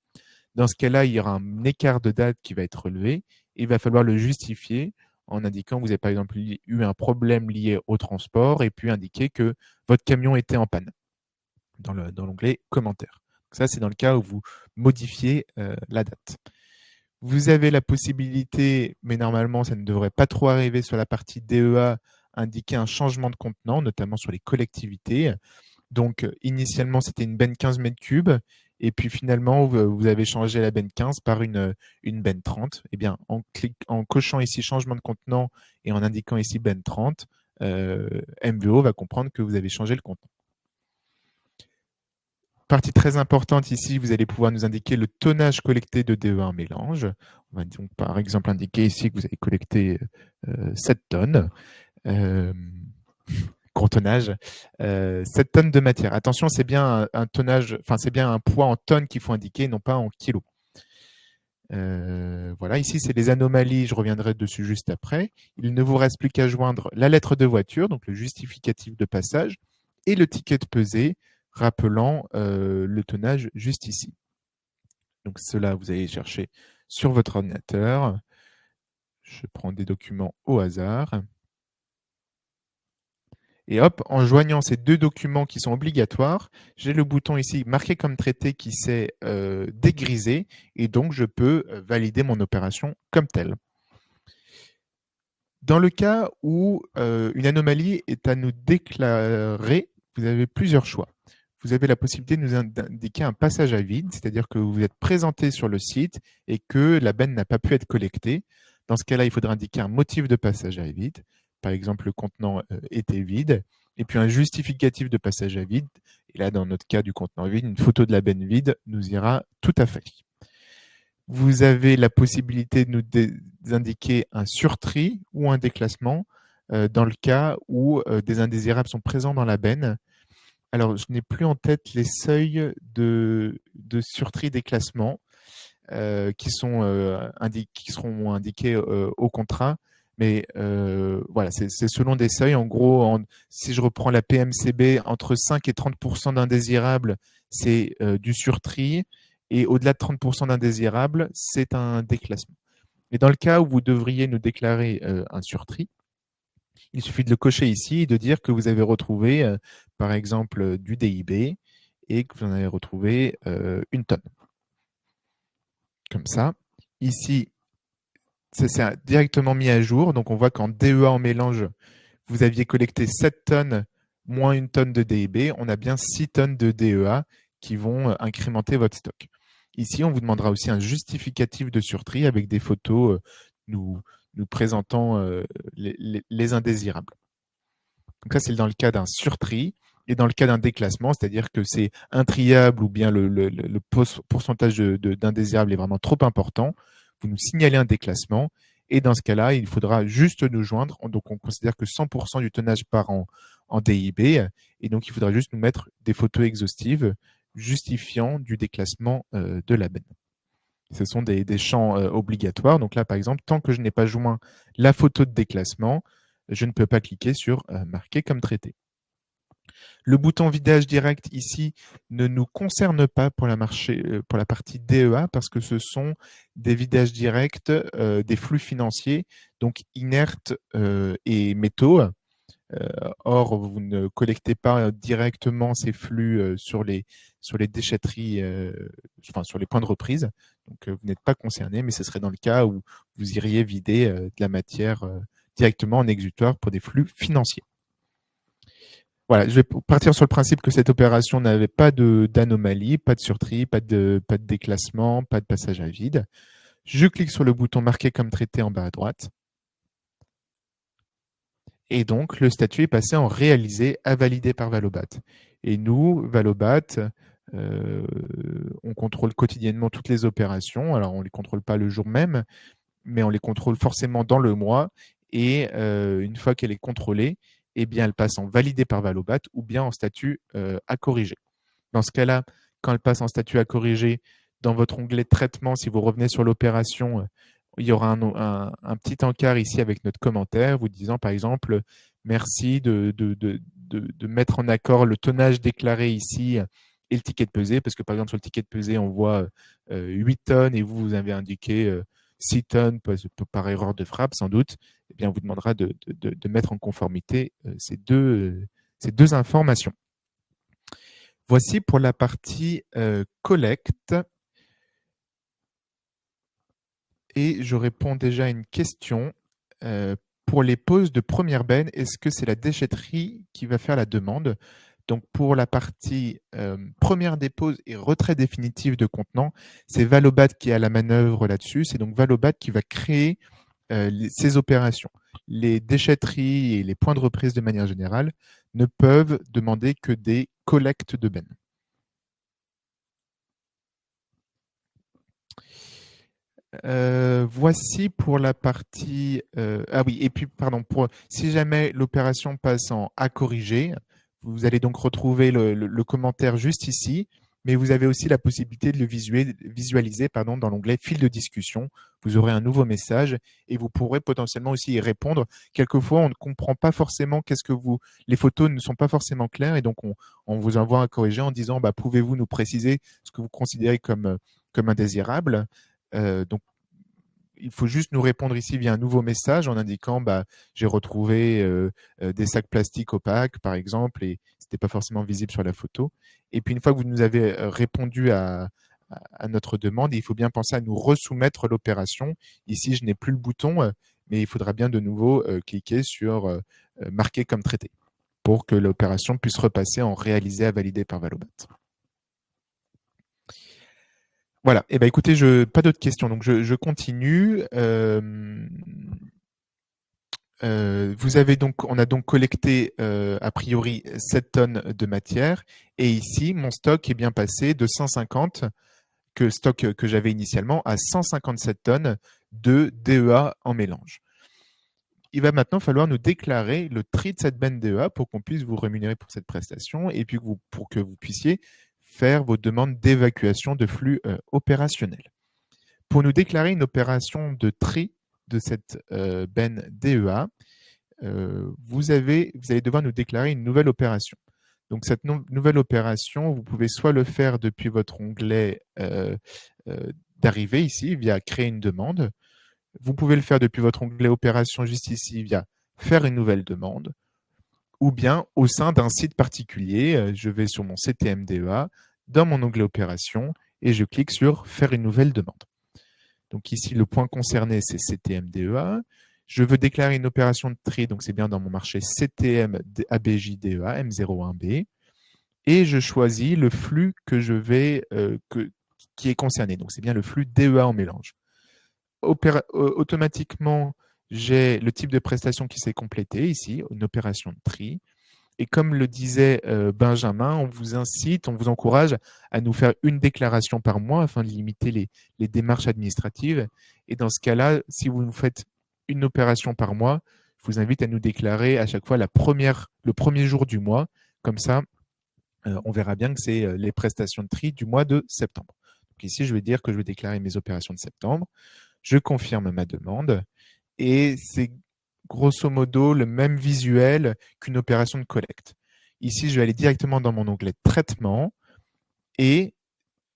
Dans ce cas-là, il y aura un écart de date qui va être relevé. Et il va falloir le justifier en indiquant que vous avez par exemple eu un problème lié au transport et puis indiquer que votre camion était en panne dans l'onglet commentaires. Donc ça, c'est dans le cas où vous modifiez la date. Vous avez la possibilité, mais normalement, ça ne devrait pas trop arriver sur la partie DEA, indiquer un changement de contenant, notamment sur les collectivités. Donc, initialement, c'était une benne 15 mètres cubes. Et puis, finalement, vous avez changé la benne 15 par une benne 30. Eh bien, en cochant ici changement de contenant et en indiquant ici benne 30, MVO va comprendre que vous avez changé le contenant. Partie très importante ici, vous allez pouvoir nous indiquer le tonnage collecté de DE1 mélange. On va donc par exemple indiquer ici que vous avez collecté 7 tonnes. Gros tonnage, 7 tonnes de matière. Attention, c'est bien un tonnage, enfin c'est bien un poids en tonnes qu'il faut indiquer, non pas en kilos. Voilà, ici c'est les anomalies, je reviendrai dessus juste après. Il ne vous reste plus qu'à joindre la lettre de voiture, donc le justificatif de passage, et le ticket de pesée, rappelant le tonnage juste ici. Donc cela, vous allez chercher sur votre ordinateur. Je prends des documents au hasard. Et hop, en joignant ces deux documents qui sont obligatoires, j'ai le bouton ici marqué comme traité qui s'est dégrisé et donc je peux valider mon opération comme telle. Dans le cas où une anomalie est à nous déclarer, vous avez plusieurs choix. Vous avez la possibilité de nous indiquer un passage à vide, c'est-à-dire que vous êtes présenté sur le site et que la benne n'a pas pu être collectée. Dans ce cas-là, il faudra indiquer un motif de passage à vide. Par exemple, le contenant était vide. Et puis un justificatif de passage à vide. Et là, dans notre cas du contenant vide, une photo de la benne vide nous ira tout à fait. Vous avez la possibilité de nous indiquer un surtri ou un déclassement dans le cas où des indésirables sont présents dans la benne. Alors, je n'ai plus en tête les seuils de surtri déclassement qui seront indiqués au contrat. Mais voilà, c'est selon des seuils. En gros, si je reprends la PMCB, entre 5 et 30% d'indésirables, c'est du surtri. Et au-delà de 30% d'indésirables, c'est un déclassement. Et dans le cas où vous devriez nous déclarer un surtri, il suffit de le cocher ici et de dire que vous avez retrouvé, par exemple, du DIB et que vous en avez retrouvé une tonne. Comme ça. Ici, ça s'est directement mis à jour. Donc, on voit qu'en DEA en mélange, vous aviez collecté 7 tonnes moins une tonne de DIB. On a bien 6 tonnes de DEA qui vont incrémenter votre stock. Ici, on vous demandera aussi un justificatif de surtri avec des photos nous présentant les indésirables. Donc ça, c'est dans le cas d'un surtri. Et dans le cas d'un déclassement, c'est-à-dire que c'est intriable ou bien le pourcentage d'indésirables est vraiment trop important, vous nous signalez un déclassement. Et dans ce cas-là, il faudra juste nous joindre. Donc, on considère que 100% du tonnage part en DIB. Et donc, il faudra juste nous mettre des photos exhaustives justifiant du déclassement de la benne. Ce sont des champs obligatoires. Donc là, par exemple, tant que je n'ai pas joint la photo de déclassement, je ne peux pas cliquer sur marquer comme traité. Le bouton vidage direct ici ne nous concerne pas pour la partie DEA parce que ce sont des vidages directs des flux financiers, donc inertes et métaux. Or, vous ne collectez pas directement ces flux sur les déchetteries, enfin sur les points de reprise. Donc, vous n'êtes pas concerné, mais ce serait dans le cas où vous iriez vider de la matière directement en exutoire pour des flux financiers. Voilà, je vais partir sur le principe que cette opération n'avait pas d'anomalie, pas de surtri, pas de déclassement, pas de passage à vide. Je clique sur le bouton marqué comme traité en bas à droite. Et donc, le statut est passé en réalisé à validé par Valobat. Et nous, Valobat, on contrôle quotidiennement toutes les opérations. Alors, on ne les contrôle pas le jour même, mais on les contrôle forcément dans le mois. Et une fois qu'elle est contrôlée, eh bien, elle passe en validé par Valobat ou bien en statut à corriger. Dans ce cas-là, quand elle passe en statut à corriger, dans votre onglet de traitement, si vous revenez sur l'opération, il y aura un petit encart ici avec notre commentaire vous disant par exemple merci de mettre en accord le tonnage déclaré ici et le ticket de pesée, parce que par exemple sur le ticket de pesée, on voit 8 tonnes et vous avez indiqué 6 tonnes par erreur de frappe sans doute. Eh bien, on vous demandera de mettre en conformité ces deux informations. Voici pour la partie collecte. Et je réponds déjà à une question. Pour les poses de première benne, est-ce que c'est la déchetterie qui va faire la demande? Donc pour la partie première dépose et retrait définitif de contenant, c'est Valobat qui a la manœuvre là-dessus. C'est donc Valobat qui va créer ces opérations. Les déchetteries et les points de reprise de manière générale ne peuvent demander que des collectes de bennes. Voici pour la partie. Ah oui, et puis, pardon, si jamais l'opération passe en à corriger, vous allez donc retrouver le commentaire juste ici, mais vous avez aussi la possibilité de le visualiser dans l'onglet fil de discussion. Vous aurez un nouveau message et vous pourrez potentiellement aussi y répondre. Quelquefois, on ne comprend pas forcément les photos ne sont pas forcément claires et donc on vous envoie à corriger en disant pouvez-vous nous préciser ce que vous considérez comme indésirable. Donc, il faut juste nous répondre ici via un nouveau message en indiquant j'ai retrouvé des sacs plastiques opaques, par exemple, et ce n'était pas forcément visible sur la photo. Et puis, une fois que vous nous avez répondu à notre demande, il faut bien penser à nous resoumettre l'opération. Ici, je n'ai plus le bouton, mais il faudra bien de nouveau cliquer sur marquer comme traité pour que l'opération puisse repasser en réalisé à valider par Valobat. Voilà. Eh ben, écoutez, pas d'autres questions, donc je continue. On a donc collecté a priori 7 tonnes de matière, et ici, mon stock est bien passé de 150 stock que j'avais initialement à 157 tonnes de DEA en mélange. Il va maintenant falloir nous déclarer le tri de cette benne DEA pour qu'on puisse vous rémunérer pour cette prestation et puis pour que vous puissiez faire vos demandes d'évacuation de flux opérationnel. Pour nous déclarer une opération de tri de cette benne DEA, vous allez devoir nous déclarer une nouvelle opération. Donc cette nouvelle opération, vous pouvez soit le faire depuis votre onglet d'arrivée ici, via créer une demande. Vous pouvez le faire depuis votre onglet opération juste ici, via faire une nouvelle demande, ou bien au sein d'un site particulier. Je vais sur mon CTM DEA, dans mon onglet opération, et je clique sur faire une nouvelle demande. Donc ici, le point concerné, c'est CTM DEA. Je veux déclarer une opération de tri, donc c'est bien dans mon marché CTM ABJ DEA M01B. Et je choisis le flux que je vais, qui est concerné. Donc c'est bien le flux DEA en mélange. Automatiquement, j'ai le type de prestation qui s'est complété ici, une opération de tri. Et comme le disait Benjamin, on vous incite, on vous encourage à nous faire une déclaration par mois afin de limiter les démarches administratives. Et dans ce cas-là, si vous nous faites une opération par mois, je vous invite à nous déclarer à chaque fois le premier jour du mois. Comme ça, on verra bien que c'est les prestations de tri du mois de septembre. Donc ici, je vais dire que je vais déclarer mes opérations de septembre. Je confirme ma demande et c'est grosso modo le même visuel qu'une opération de collecte. Ici, je vais aller directement dans mon onglet traitement et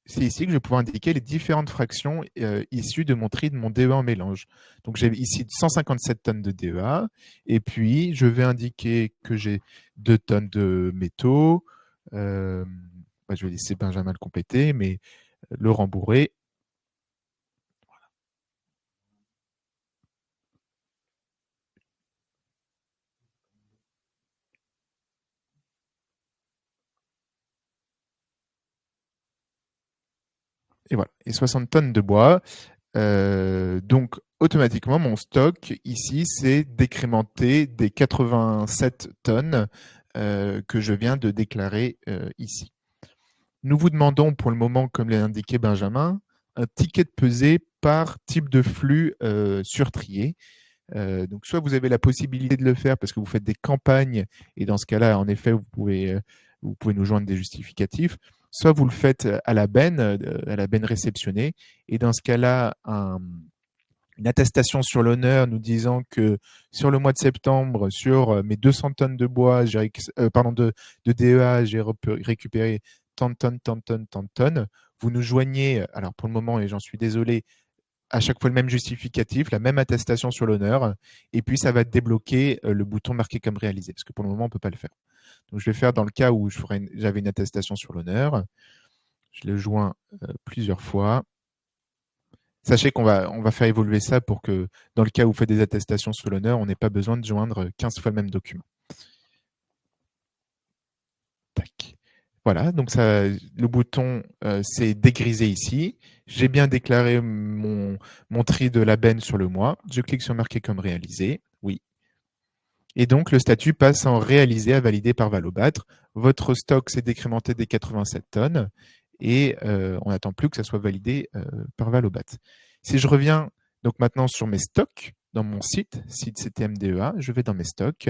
c'est ici que je vais pouvoir indiquer les différentes fractions issues de mon tri de mon DEA en mélange. Donc, j'ai ici 157 tonnes de DEA et puis je vais indiquer que j'ai 2 tonnes de métaux. Je vais laisser Benjamin le compléter, mais le rembourrer. Et voilà, et 60 tonnes de bois. Donc, automatiquement, mon stock ici, c'est décrémenté des 87 tonnes que je viens de déclarer ici. Nous vous demandons pour le moment, comme l'a indiqué Benjamin, un ticket de pesée par type de flux surtrié. Donc, soit vous avez la possibilité de le faire parce que vous faites des campagnes et dans ce cas-là, en effet, vous pouvez nous joindre des justificatifs. Soit vous le faites à la benne réceptionnée et dans ce cas-là, une attestation sur l'honneur nous disant que sur le mois de septembre, sur mes 200 tonnes de bois, de DEA, j'ai récupéré tant de tonnes, tant de tonnes, tant de tonnes. Vous nous joignez, alors pour le moment, et j'en suis désolé, à chaque fois le même justificatif, la même attestation sur l'honneur, et puis ça va débloquer le bouton marqué comme réalisé, parce que pour le moment, on ne peut pas le faire. Donc, je vais faire dans le cas où j'avais une attestation sur l'honneur. Je le joins plusieurs fois. Sachez on va faire évoluer ça pour que, dans le cas où vous faites des attestations sur l'honneur, on n'ait pas besoin de joindre 15 fois le même document. Tac. Voilà, donc ça, le bouton s'est dégrisé ici. J'ai bien déclaré mon tri de la benne sur le mois. Je clique sur marquer comme réalisé. Oui. Et donc, le statut passe en réalisé à valider par Valobat. Votre stock s'est décrémenté des 87 tonnes et on n'attend plus que ça soit validé par Valobat. Si je reviens donc maintenant sur mes stocks dans mon site CTM DEA, je vais dans mes stocks.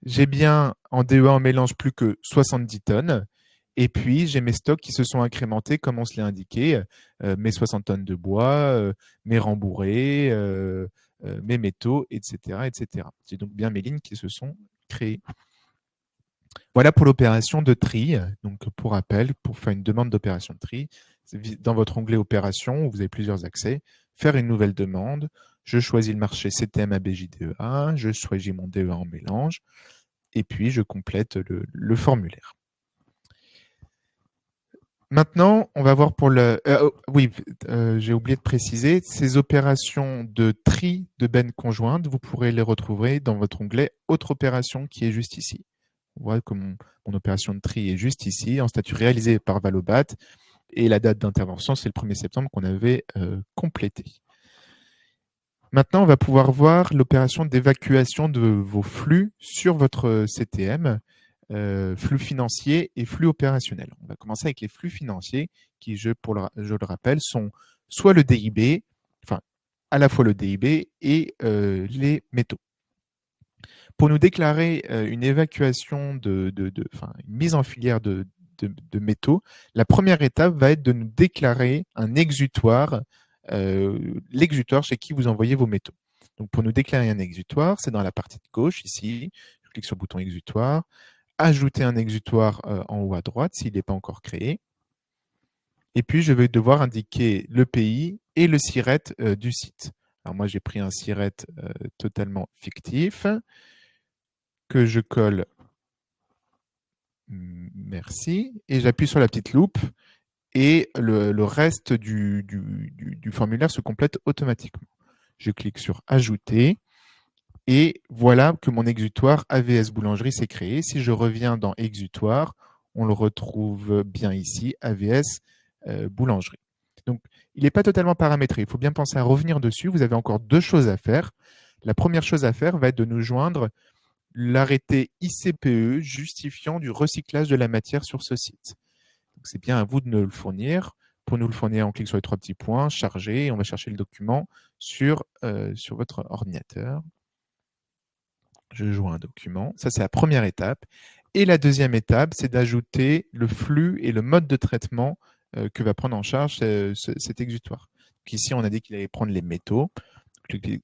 J'ai bien en DEA en mélange plus que 70 tonnes. Et puis, j'ai mes stocks qui se sont incrémentés, comme on se l'a indiqué, mes 60 tonnes de bois, mes rembourrés, mes métaux, etc., etc. J'ai donc bien mes lignes qui se sont créées. Voilà pour l'opération de tri. Donc, pour rappel, pour faire une demande d'opération de tri, dans votre onglet Opération, vous avez plusieurs accès. Faire une nouvelle demande. Je choisis le marché CTM ABJ DEA. Je choisis mon DEA en mélange. Et puis, je complète le formulaire. Maintenant, on va voir pour le... oui, j'ai oublié de préciser, ces opérations de tri de bennes conjointes, vous pourrez les retrouver dans votre onglet « Autre opération » qui est juste ici. Vous voyez que mon opération de tri est juste ici, en statut réalisé par Valobat, et la date d'intervention, c'est le 1er septembre qu'on avait complété. Maintenant, on va pouvoir voir l'opération d'évacuation de vos flux sur votre CTM, flux financiers et flux opérationnels. On va commencer avec les flux financiers qui, je le rappelle, sont soit le DIB, enfin à la fois le DIB et les métaux. Pour nous déclarer une évacuation, une mise en filière de métaux, la première étape va être de nous déclarer un exutoire, l'exutoire chez qui vous envoyez vos métaux. Donc, pour nous déclarer un exutoire, c'est dans la partie de gauche, ici. Je clique sur le bouton exutoire. Ajouter un exutoire en haut à droite s'il n'est pas encore créé. Et puis, je vais devoir indiquer le pays et le SIRET du site. Alors, moi, j'ai pris un SIRET totalement fictif que je colle. Merci. Et j'appuie sur la petite loupe et le reste du formulaire se complète automatiquement. Je clique sur Ajouter et voilà que mon exutoire AVS Boulangerie s'est créé. Si je reviens dans Exutoire, on le retrouve bien ici, AVS Boulangerie. Donc, il n'est pas totalement paramétré. Il faut bien penser à revenir dessus. Vous avez encore deux choses à faire. La première chose à faire va être de nous joindre l'arrêté ICPE justifiant du recyclage de la matière sur ce site. C'est bien à vous de nous le fournir. Pour nous le fournir, on clique sur les trois petits points, charger, et on va chercher le document sur votre ordinateur. Je joins un document. Ça, c'est la première étape. Et la deuxième étape, c'est d'ajouter le flux et le mode de traitement que va prendre en charge cet exutoire. Donc ici, on a dit qu'il allait prendre les métaux.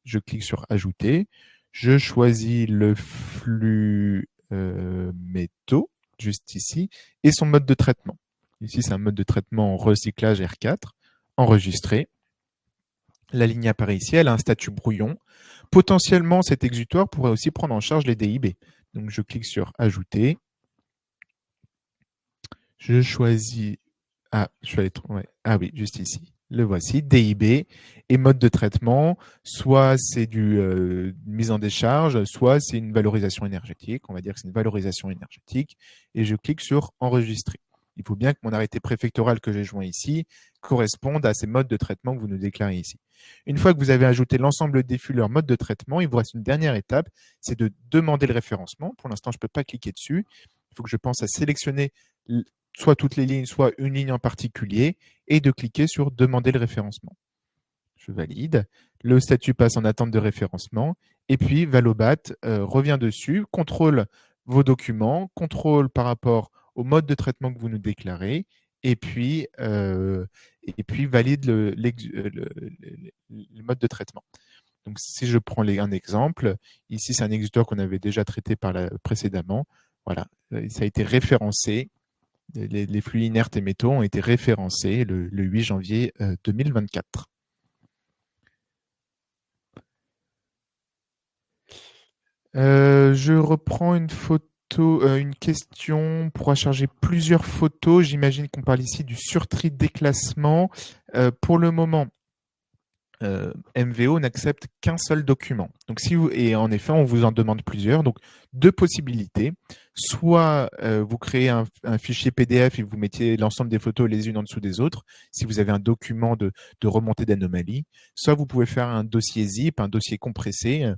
Je clique sur Ajouter. Je choisis le flux métaux, juste ici, et son mode de traitement. Ici, c'est un mode de traitement recyclage R4, enregistré. La ligne apparaît ici, elle a un statut brouillon. Potentiellement, cet exutoire pourrait aussi prendre en charge les DIB. Donc, je clique sur Ajouter. Je choisis... Ah, je suis allé... Ouais. Ah oui, juste ici. Le voici, DIB et mode de traitement. Soit c'est une mise en décharge, soit c'est une valorisation énergétique. On va dire que c'est une valorisation énergétique. Et je clique sur Enregistrer. Il faut bien que mon arrêté préfectoral que j'ai joint ici corresponde à ces modes de traitement que vous nous déclarez ici. Une fois que vous avez ajouté l'ensemble des flux, leur mode de traitement, il vous reste une dernière étape, c'est de demander le référencement. Pour l'instant, je ne peux pas cliquer dessus. Il faut que je pense à sélectionner soit toutes les lignes, soit une ligne en particulier, et de cliquer sur demander le référencement. Je valide. Le statut passe en attente de référencement. Et puis, Valobat revient dessus, contrôle vos documents, contrôle par rapport au mode de traitement que vous nous déclarez, et puis valide le mode de traitement. Donc, si je prends un exemple, ici, c'est un exutoire qu'on avait déjà traité précédemment. Voilà, ça a été référencé. Les flux inertes et métaux ont été référencés le 8 janvier 2024. Je reprends une question. Pourra charger plusieurs photos. J'imagine qu'on parle ici du surtri déclassement. Pour le moment, MVO n'accepte qu'un seul document. Donc, et en effet, on vous en demande plusieurs. Donc, deux possibilités. Soit vous créez un fichier PDF et vous mettiez l'ensemble des photos les unes en dessous des autres, si vous avez un document de remontée d'anomalie. Soit vous pouvez faire un dossier zip, un dossier compressé,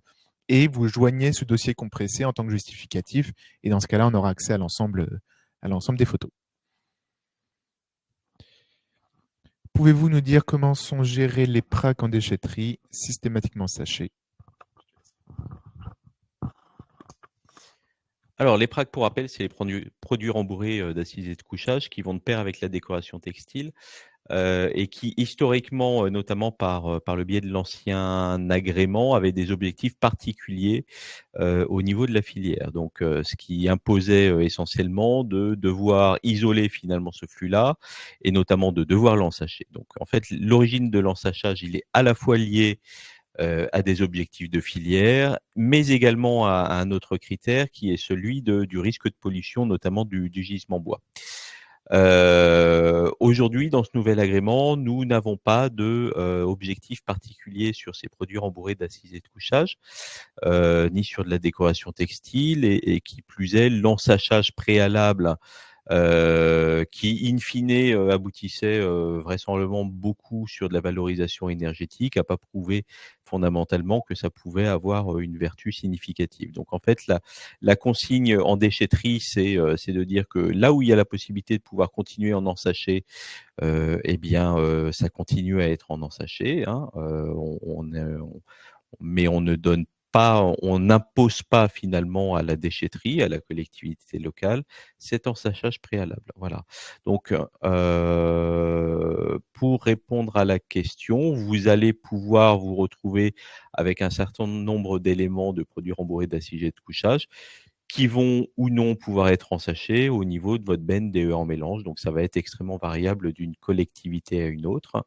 et vous joignez ce dossier compressé en tant que justificatif. Et dans ce cas-là, on aura accès à l'ensemble des photos. Pouvez-vous nous dire comment sont gérés les PRAC en déchetterie systématiquement sachés? Alors, les PRAC, pour rappel, c'est les produits rembourrés d'assises et de couchage qui vont de pair avec la décoration textile et qui, historiquement, notamment par le biais de l'ancien agrément, avaient des objectifs particuliers au niveau de la filière. Donc, ce qui imposait essentiellement de devoir isoler finalement ce flux-là et notamment de devoir l'ensacher. Donc, en fait, l'origine de l'ensachage, il est à la fois lié à des objectifs de filière, mais également à un autre critère qui est celui du risque de pollution, notamment du gisement bois. Aujourd'hui, dans ce nouvel agrément, nous n'avons pas de objectif particulier sur ces produits rembourrés d'assises et de couchage, ni sur de la décoration textile, et qui plus est, l'ensachage préalable qui, in fine, aboutissait vraisemblablement beaucoup sur de la valorisation énergétique, n'a pas prouvé fondamentalement que ça pouvait avoir une vertu significative. Donc en fait, la consigne en déchetterie, c'est de dire que là où il y a la possibilité de pouvoir continuer en ensaché, eh bien, ça continue à être en ensaché, hein. Mais on ne donne pas, on n'impose pas finalement à la déchetterie, à la collectivité locale, cet ensachage préalable. Voilà. Donc, pour répondre à la question, vous allez pouvoir vous retrouver avec un certain nombre d'éléments de produits rembourrés d'assises et de couchage qui vont ou non pouvoir être ensachés au niveau de votre benne DE en mélange. Donc, ça va être extrêmement variable d'une collectivité à une autre.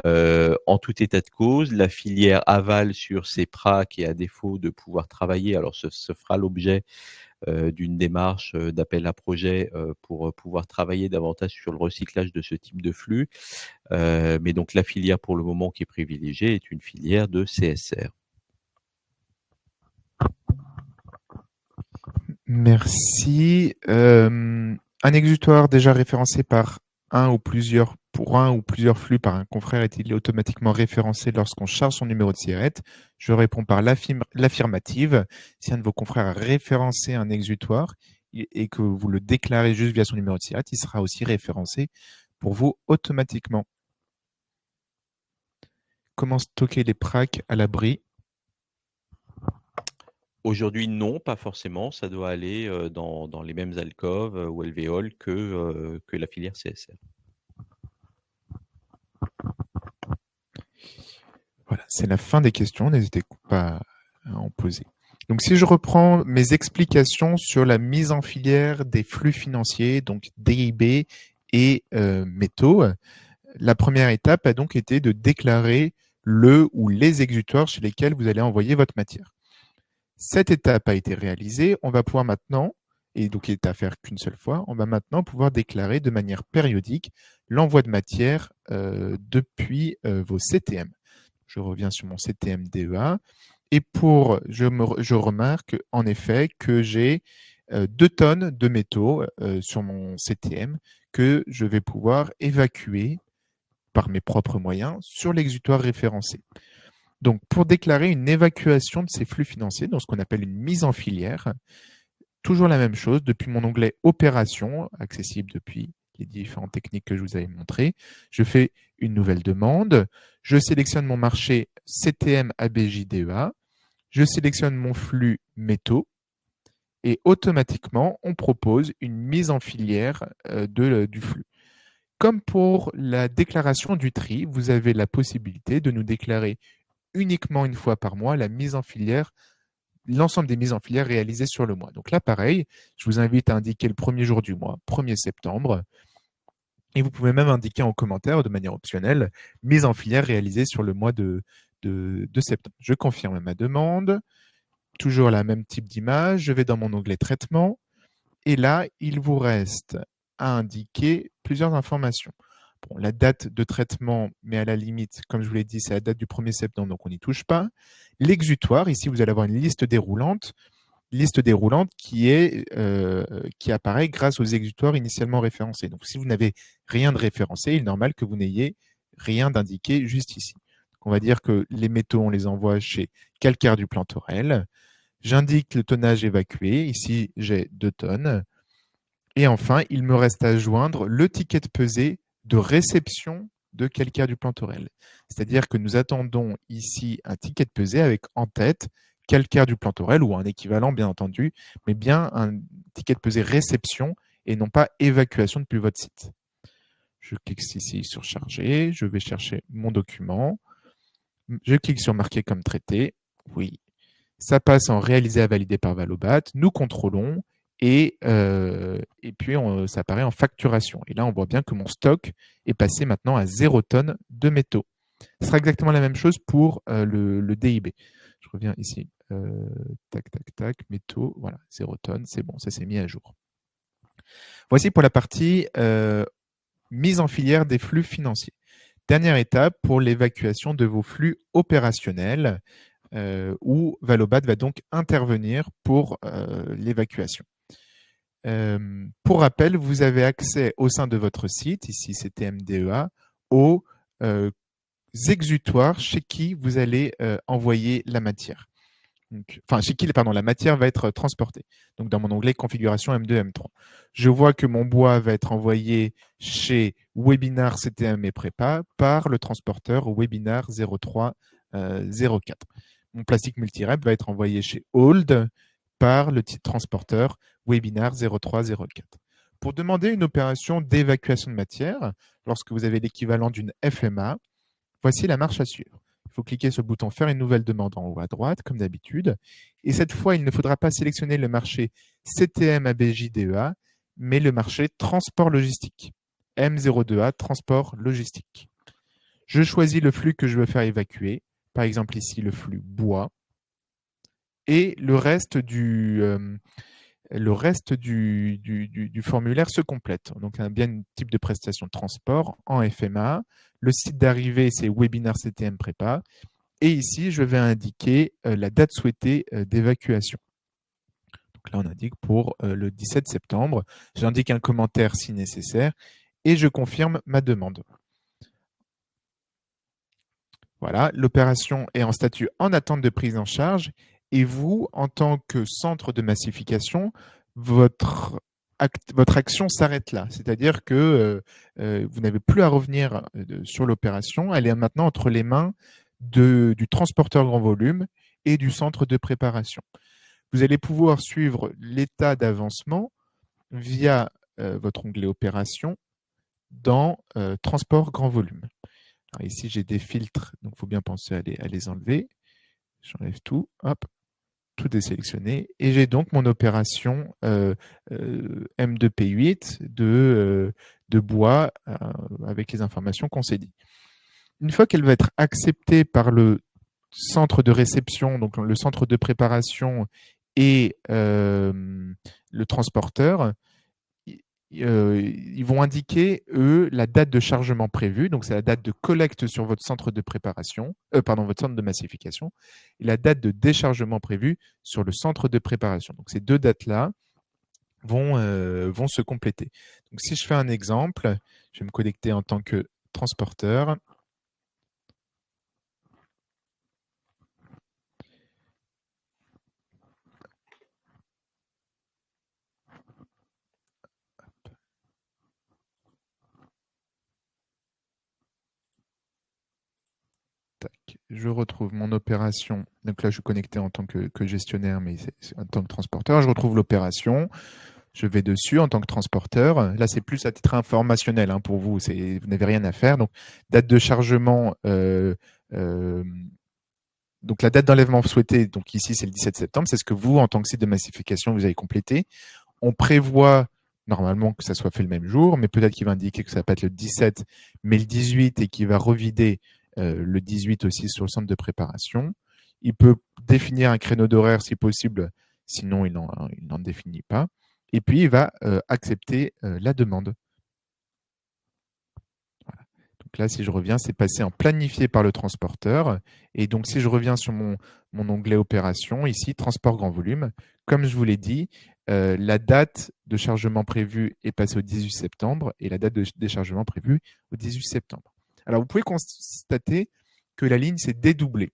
En tout état de cause, la filière avale sur ces PRAC, et à défaut de pouvoir travailler, alors ce fera l'objet d'une démarche d'appel à projet pour pouvoir travailler davantage sur le recyclage de ce type de flux. Mais donc la filière pour le moment qui est privilégiée est une filière de CSR. Merci. Un exutoire déjà référencé pour un ou plusieurs flux par un confrère est-il automatiquement référencé lorsqu'on charge son numéro de SIRET? Je réponds par l'affirmative. Si un de vos confrères a référencé un exutoire et que vous le déclarez juste via son numéro de SIRET, il sera aussi référencé pour vous automatiquement. Comment stocker les PRAC à l'abri? Aujourd'hui, non, pas forcément. Ça doit aller dans les mêmes alcôves ou alvéoles que la filière CSR. Voilà, c'est la fin des questions. N'hésitez pas à en poser. Donc, si je reprends mes explications sur la mise en filière des flux financiers, donc DIB et métaux, la première étape a donc été de déclarer le ou les exutoires chez lesquels vous allez envoyer votre matière. Cette étape a été réalisée. On va pouvoir maintenant, et donc il n'est à faire qu'une seule fois, on va maintenant pouvoir déclarer de manière périodique l'envoi de matière depuis vos CTM. Je reviens sur mon CTM DEA et je remarque en effet que j'ai 2 tonnes de métaux sur mon CTM que je vais pouvoir évacuer par mes propres moyens sur l'exutoire référencé. Donc, pour déclarer une évacuation de ces flux financiers, dans ce qu'on appelle une mise en filière, toujours la même chose, depuis mon onglet Opérations, accessible depuis les différentes techniques que je vous avais montrées. Je fais une nouvelle demande. Je sélectionne mon marché CTM ABJ DEA. Je sélectionne mon flux métaux et automatiquement, on propose une mise en filière du flux. Comme pour la déclaration du tri, vous avez la possibilité de nous déclarer uniquement une fois par mois la mise en filière, l'ensemble des mises en filière réalisées sur le mois. Donc là, pareil, je vous invite à indiquer le premier jour du mois, 1er septembre, et vous pouvez même indiquer en commentaire de manière optionnelle, mise en filière réalisée sur le mois de septembre. Je confirme ma demande, toujours la même type d'image, je vais dans mon onglet traitement, et là, il vous reste à indiquer plusieurs informations. Bon, la date de traitement, mais à la limite, comme je vous l'ai dit, c'est la date du 1er septembre, donc on n'y touche pas. L'exutoire, ici, vous allez avoir une liste déroulante qui apparaît grâce aux exutoires initialement référencés. Donc, si vous n'avez rien de référencé, il est normal que vous n'ayez rien d'indiqué juste ici. Donc, on va dire que les métaux, on les envoie chez Calcaire du Plantorel. J'indique le tonnage évacué. Ici, j'ai 2 tonnes. Et enfin, il me reste à joindre le ticket de pesée de réception de Calcaire du Plantorel. C'est-à-dire que nous attendons ici un ticket de pesée avec en tête Calcaire du Plantorel ou un équivalent, bien entendu, mais bien un ticket de pesée réception et non pas évacuation depuis votre site. Je clique ici sur charger, je vais chercher mon document, je clique sur marquer comme traité, oui, ça passe en réalisé à valider par Valobat, nous contrôlons et puis ça apparaît en facturation. Et là, on voit bien que mon stock est passé maintenant à 0 tonnes de métaux. Ce sera exactement la même chose pour le DIB. Je reviens ici, tac, tac, tac, métaux, voilà, 0 tonnes, c'est bon, ça s'est mis à jour. Voici pour la partie mise en filière des flux financiers. Dernière étape pour l'évacuation de vos flux opérationnels où Valobat va donc intervenir pour l'évacuation. Pour rappel, vous avez accès au sein de votre site, ici c'était MDEA, aux exutoires chez qui vous allez envoyer la matière. Donc, enfin, chez qui la matière va être transportée. Donc, dans mon onglet configuration M2, M3. Je vois que mon bois va être envoyé chez Webinar CTM et Prépa par le transporteur Webinar 0304. Mon plastique multirep va être envoyé chez Hold par le titre transporteur Webinar 0304. Pour demander une opération d'évacuation de matière, lorsque vous avez l'équivalent d'une FMA, voici la marche à suivre. Il faut cliquer sur le bouton Faire une nouvelle demande en haut à droite, comme d'habitude. Et cette fois, il ne faudra pas sélectionner le marché CTM ABJ DEA, mais le marché Transport Logistique. M02A, Transport Logistique. Je choisis le flux que je veux faire évacuer. Par exemple, ici, le flux bois. Et le reste du formulaire se complète. Donc, un bien type de prestation de transport en FMA. Le site d'arrivée, c'est Webinar CTM Prépa. Et ici, je vais indiquer la date souhaitée d'évacuation. Donc là, on indique pour le 17 septembre. J'indique un commentaire si nécessaire et je confirme ma demande. Voilà, l'opération est en statut en attente de prise en charge et vous, en tant que centre de massification, votre action s'arrête là. C'est-à-dire que vous n'avez plus à revenir sur l'opération. Elle est maintenant entre les mains du transporteur grand volume et du centre de préparation. Vous allez pouvoir suivre l'état d'avancement via votre onglet opération dans transport grand volume. Alors ici, j'ai des filtres, donc il faut bien penser à les enlever. J'enlève tout, hop, tout est sélectionné. Et j'ai donc mon opération M2P8 de bois avec les informations qu'on s'est dit. Une fois qu'elle va être acceptée par le centre de réception, donc le centre de préparation et le transporteur, ils vont indiquer, eux, la date de chargement prévue. Donc, c'est la date de collecte sur votre centre de préparation, votre centre de massification, et la date de déchargement prévue sur le centre de préparation. Donc, ces deux dates-là vont se compléter. Donc, si je fais un exemple, je vais me connecter en tant que transporteur. je retrouve mon opération. Donc là, je suis connecté en tant que gestionnaire, mais en tant que transporteur. Je retrouve l'opération. Je vais dessus en tant que transporteur. Là, c'est plus à titre informationnel hein, pour vous. Vous n'avez rien à faire. Donc, date de chargement. Donc, la date d'enlèvement souhaitée, donc ici, c'est le 17 septembre. C'est ce que vous, en tant que site de massification, vous avez complété. On prévoit normalement que ça soit fait le même jour, mais peut-être qu'il va indiquer que ça va pas être le 17, mais le 18 et qu'il va revider le 18 aussi sur le centre de préparation. Il peut définir un créneau d'horaire si possible, sinon il n'en définit pas. Et puis, il va accepter la demande. Voilà. Donc là, si je reviens, c'est passé en planifié par le transporteur. Et donc, si je reviens sur mon onglet opération, ici, transport grand volume, comme je vous l'ai dit, la date de chargement prévue est passée au 18 septembre et la date de déchargement prévue au 18 septembre. Alors, vous pouvez constater que la ligne s'est dédoublée.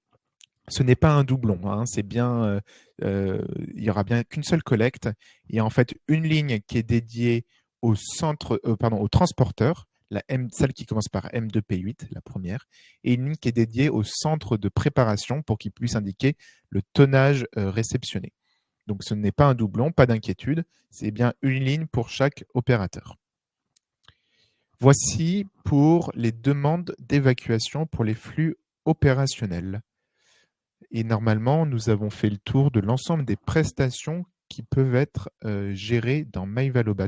Ce n'est pas un doublon, hein, c'est bien, il y aura bien qu'une seule collecte. Il y a en fait une ligne qui est dédiée au au transporteur, celle qui commence par M2P8, la première, et une ligne qui est dédiée au centre de préparation pour qu'il puisse indiquer le tonnage réceptionné. Donc ce n'est pas un doublon, pas d'inquiétude, c'est bien une ligne pour chaque opérateur. Voici pour les demandes d'évacuation pour les flux opérationnels. Et normalement, nous avons fait le tour de l'ensemble des prestations qui peuvent être gérées dans MyValobat.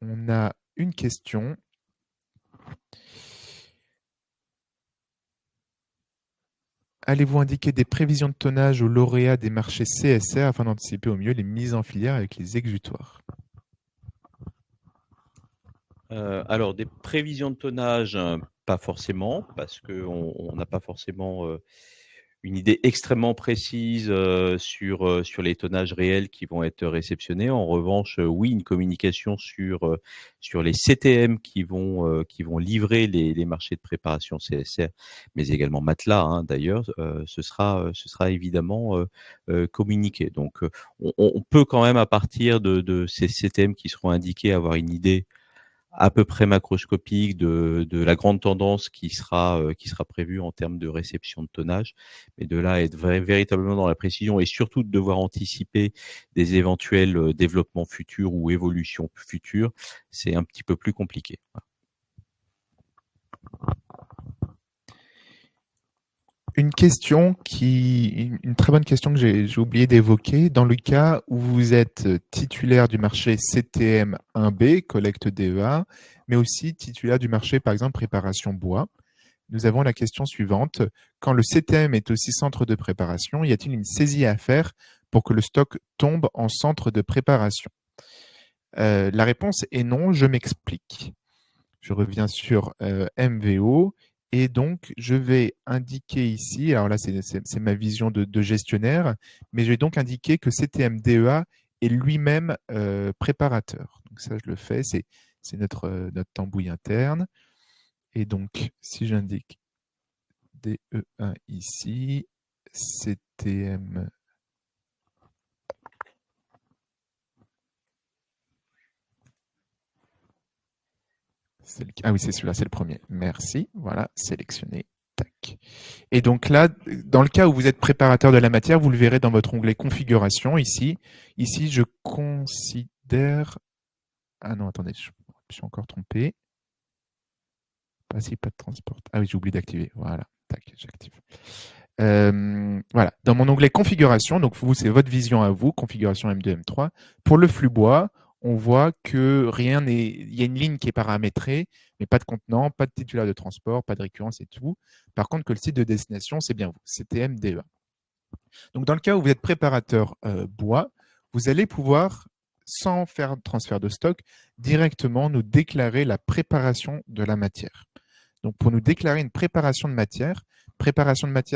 On a une question. Allez-vous indiquer des prévisions de tonnage aux lauréats des marchés CSR afin d'anticiper au mieux les mises en filière avec les exutoires? Alors des prévisions de tonnage, pas forcément, parce qu'on n'a pas forcément, une idée extrêmement précise, sur les tonnages réels qui vont être réceptionnés. En revanche, oui, une communication sur les CTM qui vont livrer les marchés de préparation CSR, mais également matelas, hein, d'ailleurs, ce sera évidemment, communiqué. Donc, on peut quand même à partir de ces CTM qui seront indiqués, avoir une idée à peu près macroscopique de la grande tendance qui sera prévue en termes de réception de tonnage. Mais de là à être véritablement dans la précision et surtout de devoir anticiper des éventuels, développements futurs ou évolutions futures, c'est un petit peu plus compliqué. Voilà. Une très bonne question que j'ai oublié d'évoquer. Dans le cas où vous êtes titulaire du marché CTM 1B, collecte DEA, mais aussi titulaire du marché, par exemple, préparation bois, nous avons la question suivante. Quand le CTM est aussi centre de préparation, y a-t-il une saisie à faire pour que le stock tombe en centre de préparation? La réponse est non, je m'explique. Je reviens sur MVO et donc je vais indiquer ici, alors là c'est ma vision de gestionnaire, mais je vais donc indiquer que CTM DEA est lui-même préparateur. Donc ça je le fais, c'est notre tambouille interne. Et donc si j'indique DEA ici, CTM. Ah oui, c'est celui-là, c'est le premier. Merci. Voilà, sélectionné. Tac. Et donc là, dans le cas où vous êtes préparateur de la matière, vous le verrez dans votre onglet configuration ici. Ici, je considère. Ah non, attendez, je me suis encore trompé. Pas si, pas de transport. Ah oui, j'ai oublié d'activer. Voilà, tac, j'active. Voilà, dans mon onglet configuration, donc vous, c'est votre vision à vous, configuration M2, M3. Pour le flux bois, on voit que rien n'est. Il y a une ligne qui est paramétrée, mais pas de contenant, pas de titulaire de transport, pas de récurrence et tout. Par contre, que le site de destination, c'est bien vous, CTM DEA. Donc, dans le cas où vous êtes préparateur bois, vous allez pouvoir, sans faire de transfert de stock, directement nous déclarer la préparation de la matière. Donc, pour nous déclarer une préparation de matière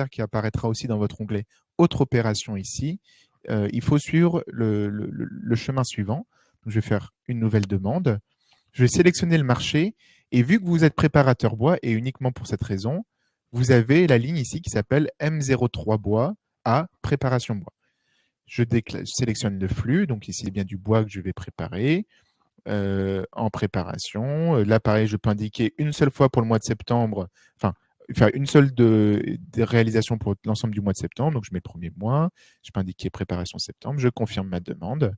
qui apparaîtra aussi dans votre onglet Autre opération ici, il faut suivre le chemin suivant. Donc, je vais faire une nouvelle demande. Je vais sélectionner le marché et vu que vous êtes préparateur bois et uniquement pour cette raison, vous avez la ligne ici qui s'appelle M03 bois à préparation bois. Je sélectionne le flux, donc ici il y a bien du bois que je vais préparer. en préparation. Là, pareil, je peux indiquer une seule fois pour le mois de septembre, enfin, faire une seule des réalisations pour l'ensemble du mois de septembre. Donc, je mets le premier mois, je peux indiquer préparation septembre, je confirme ma demande.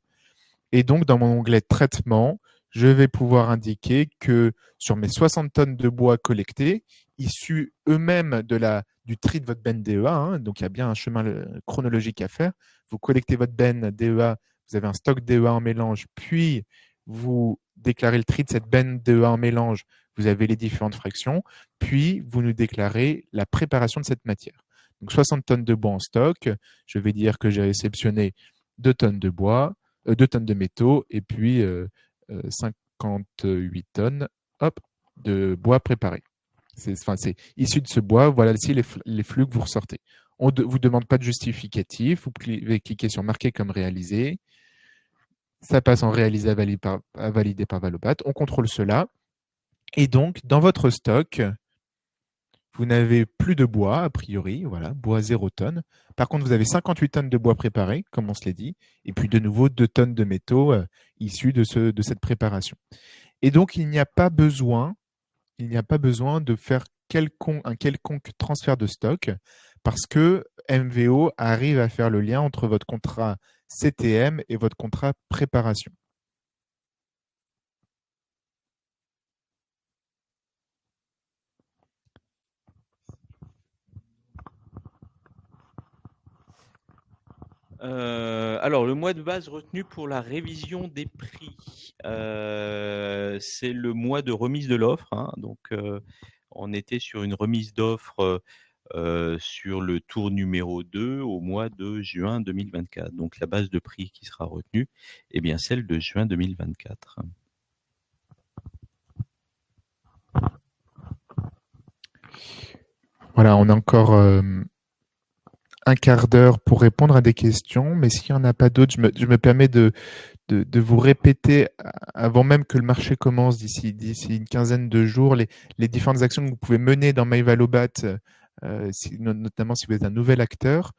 Et donc, dans mon onglet traitement, je vais pouvoir indiquer que sur mes 60 tonnes de bois collectés, issus eux-mêmes du tri de votre benne DEA, hein, donc il y a bien un chemin chronologique à faire. Vous collectez votre benne DEA, vous avez un stock DEA en mélange, puis vous déclarez le tri de cette benne DEA en mélange, vous avez les différentes fractions, puis vous nous déclarez la préparation de cette matière. Donc 60 tonnes de bois en stock, je vais dire que j'ai réceptionné 2 tonnes de bois, 2 tonnes de métaux et puis 58 tonnes hop, de bois préparé. C'est issu de ce bois, voilà ici les flux que vous ressortez. On ne vous demande pas de justificatif, vous pouvez cliquer sur marquer comme réalisé, ça passe en réalisé à valider par Valobat, on contrôle cela, et donc dans votre stock, vous n'avez plus de bois, a priori, voilà, bois 0 tonnes. Par contre, vous avez 58 tonnes de bois préparé, comme on se l'est dit, et puis de nouveau 2 tonnes de métaux issus de cette préparation. Et donc, il n'y a pas besoin de faire un quelconque transfert de stock parce que MVO arrive à faire le lien entre votre contrat CTM et votre contrat préparation. Alors, le mois de base retenu pour la révision des prix, c'est le mois de remise de l'offre, hein. Donc, on était sur une remise d'offre sur le tour numéro 2 au mois de juin 2024. Donc, la base de prix qui sera retenue est bien celle de juin 2024. Voilà, on a encore un quart d'heure pour répondre à des questions, mais s'il n'y en a pas d'autres, je me permets de vous répéter, avant même que le marché commence, d'ici une quinzaine de jours, les différentes actions que vous pouvez mener dans MyValobat, notamment si vous êtes un nouvel acteur.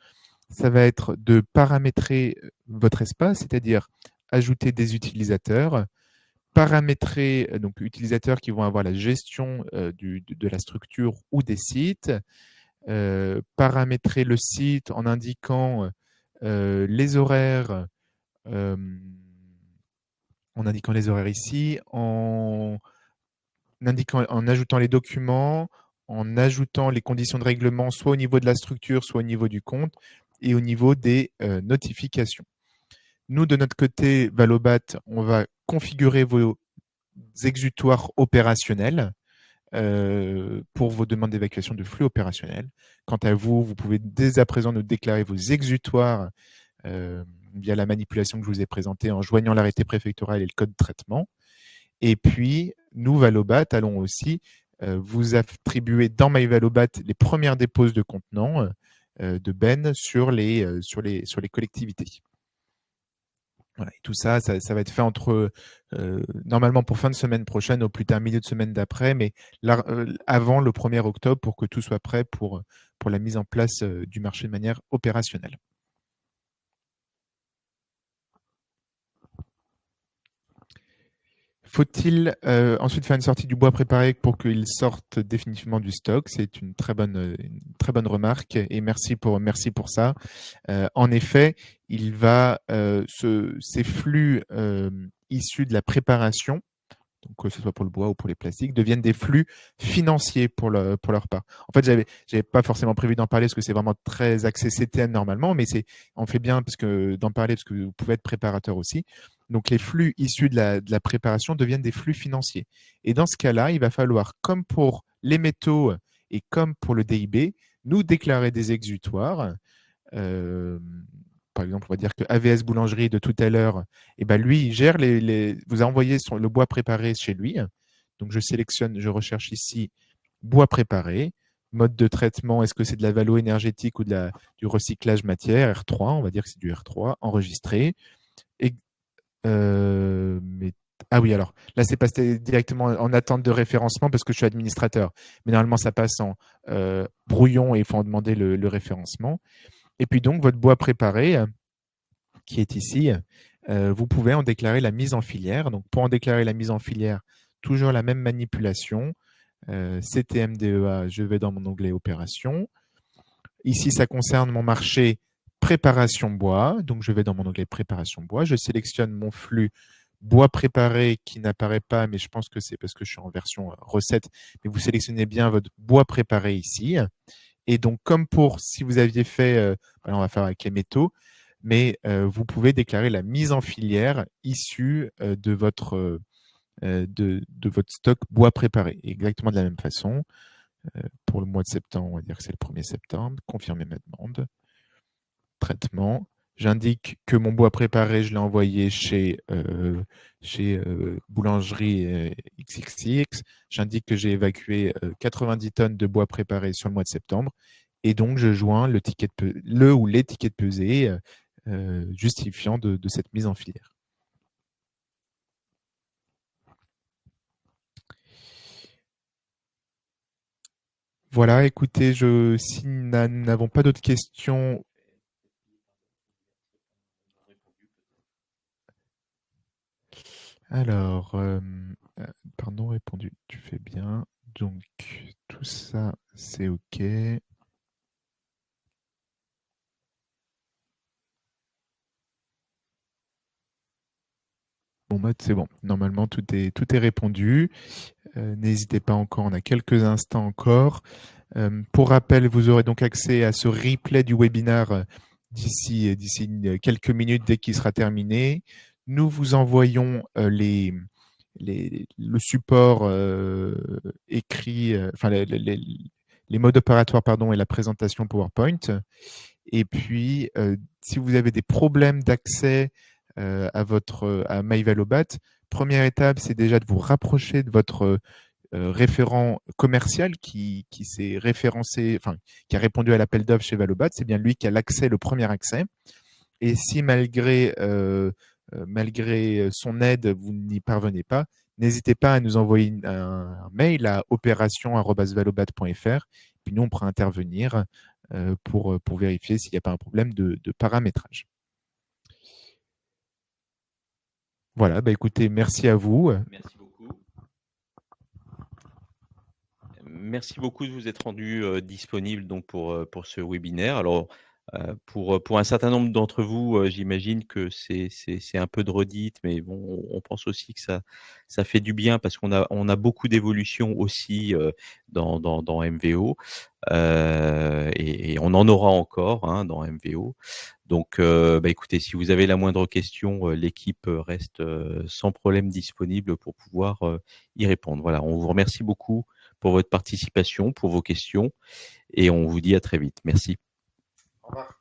Ça va être de paramétrer votre espace, c'est-à-dire ajouter des utilisateurs, paramétrer donc utilisateurs qui vont avoir la gestion de la structure ou des sites, paramétrer le site en indiquant les horaires, en indiquant les horaires ici, en ajoutant les documents, en ajoutant les conditions de règlement, soit au niveau de la structure, soit au niveau du compte, et au niveau des notifications. Nous, de notre côté, Valobat, on va configurer vos exutoires opérationnels pour vos demandes d'évacuation de flux opérationnels. Quant à vous, vous pouvez dès à présent nous déclarer vos exutoires via la manipulation que je vous ai présentée en joignant l'arrêté préfectoral et le code de traitement. Et puis, nous, Valobat, allons aussi vous attribuer dans MyValobat les premières déposes de contenants de Ben sur les collectivités. Voilà, et tout ça, ça va être fait normalement pour fin de semaine prochaine, au plus tard milieu de semaine d'après, mais avant le 1er octobre pour que tout soit prêt pour la mise en place du marché de manière opérationnelle. Faut-il ensuite faire une sortie du bois préparé pour qu'il sorte définitivement du stock? C'est une très bonne remarque et merci pour ça. En effet, ces flux issus de la préparation, donc que ce soit pour le bois ou pour les plastiques, deviennent des flux financiers pour leur part. En fait, j'avais pas forcément prévu d'en parler parce que c'est vraiment très axé CTM normalement, mais on fait bien d'en parler parce que vous pouvez être préparateur aussi. Donc, les flux issus de la préparation deviennent des flux financiers. Et dans ce cas-là, il va falloir, comme pour les métaux et comme pour le DIB, nous déclarer des exutoires. Par exemple, on va dire que AVS Boulangerie de tout à l'heure, lui, il gère vous a envoyé le bois préparé chez lui. Donc, je recherche ici bois préparé, mode de traitement, est-ce que c'est de la valo énergétique ou du recyclage matière, R3, on va dire que c'est du R3, enregistré. Ah oui, alors là, c'est passé directement en attente de référencement parce que je suis administrateur. Mais normalement, ça passe en brouillon et il faut en demander le référencement. Et puis donc, votre bois préparé, qui est ici, vous pouvez en déclarer la mise en filière. Donc, pour en déclarer la mise en filière, toujours la même manipulation. CTMDEA, je vais dans mon onglet Opération. Ici, ça concerne mon marché préparation bois. Donc, je vais dans mon onglet Préparation bois. Je sélectionne mon flux bois préparé qui n'apparaît pas, mais je pense que c'est parce que je suis en version recette. Mais vous sélectionnez bien votre bois préparé ici. Et donc, comme pour si vous aviez fait, on va faire avec les métaux, mais vous pouvez déclarer la mise en filière issue de votre stock bois préparé. Exactement de la même façon. Pour le mois de septembre, on va dire que c'est le 1er septembre. Confirmer ma demande. Traitement. J'indique que mon bois préparé, je l'ai envoyé chez Boulangerie XXX. J'indique que j'ai évacué 90 tonnes de bois préparé sur le mois de septembre. Et donc, je joins le ou les tickets de pesée justifiant de cette mise en filière. Voilà, écoutez, si nous n'avons pas d'autres questions. Alors, pardon, répondu, tu fais bien. Donc, tout ça, c'est OK. Bon, mode, c'est bon. Normalement, tout est répondu. N'hésitez pas encore, on a quelques instants encore. Pour rappel, vous aurez donc accès à ce replay du webinaire d'ici quelques minutes dès qu'il sera terminé. Nous vous envoyons le support écrit, enfin les modes opératoires pardon, et la présentation PowerPoint. Et puis, si vous avez des problèmes d'accès à MyValobat, première étape, c'est déjà de vous rapprocher de votre référent commercial qui s'est référencé, enfin, qui a répondu à l'appel d'offres chez Valobat. C'est bien lui qui a le premier accès. Et si malgré son aide, vous n'y parvenez pas, n'hésitez pas à nous envoyer un mail à opération@valobat.fr. Puis nous, on pourra intervenir pour vérifier s'il n'y a pas un problème de paramétrage. Voilà, bah écoutez, merci à vous. Merci beaucoup. Merci beaucoup de vous être rendu disponible donc pour ce webinaire. Alors, pour un certain nombre d'entre vous, j'imagine que c'est un peu de redite, mais bon, on pense aussi que ça fait du bien parce qu'on a beaucoup d'évolutions aussi dans MVO, et on en aura encore hein, dans MVO. Donc, bah, écoutez, si vous avez la moindre question, l'équipe reste sans problème disponible pour pouvoir y répondre. Voilà, on vous remercie beaucoup pour votre participation, pour vos questions, et on vous dit à très vite. Merci. Au revoir.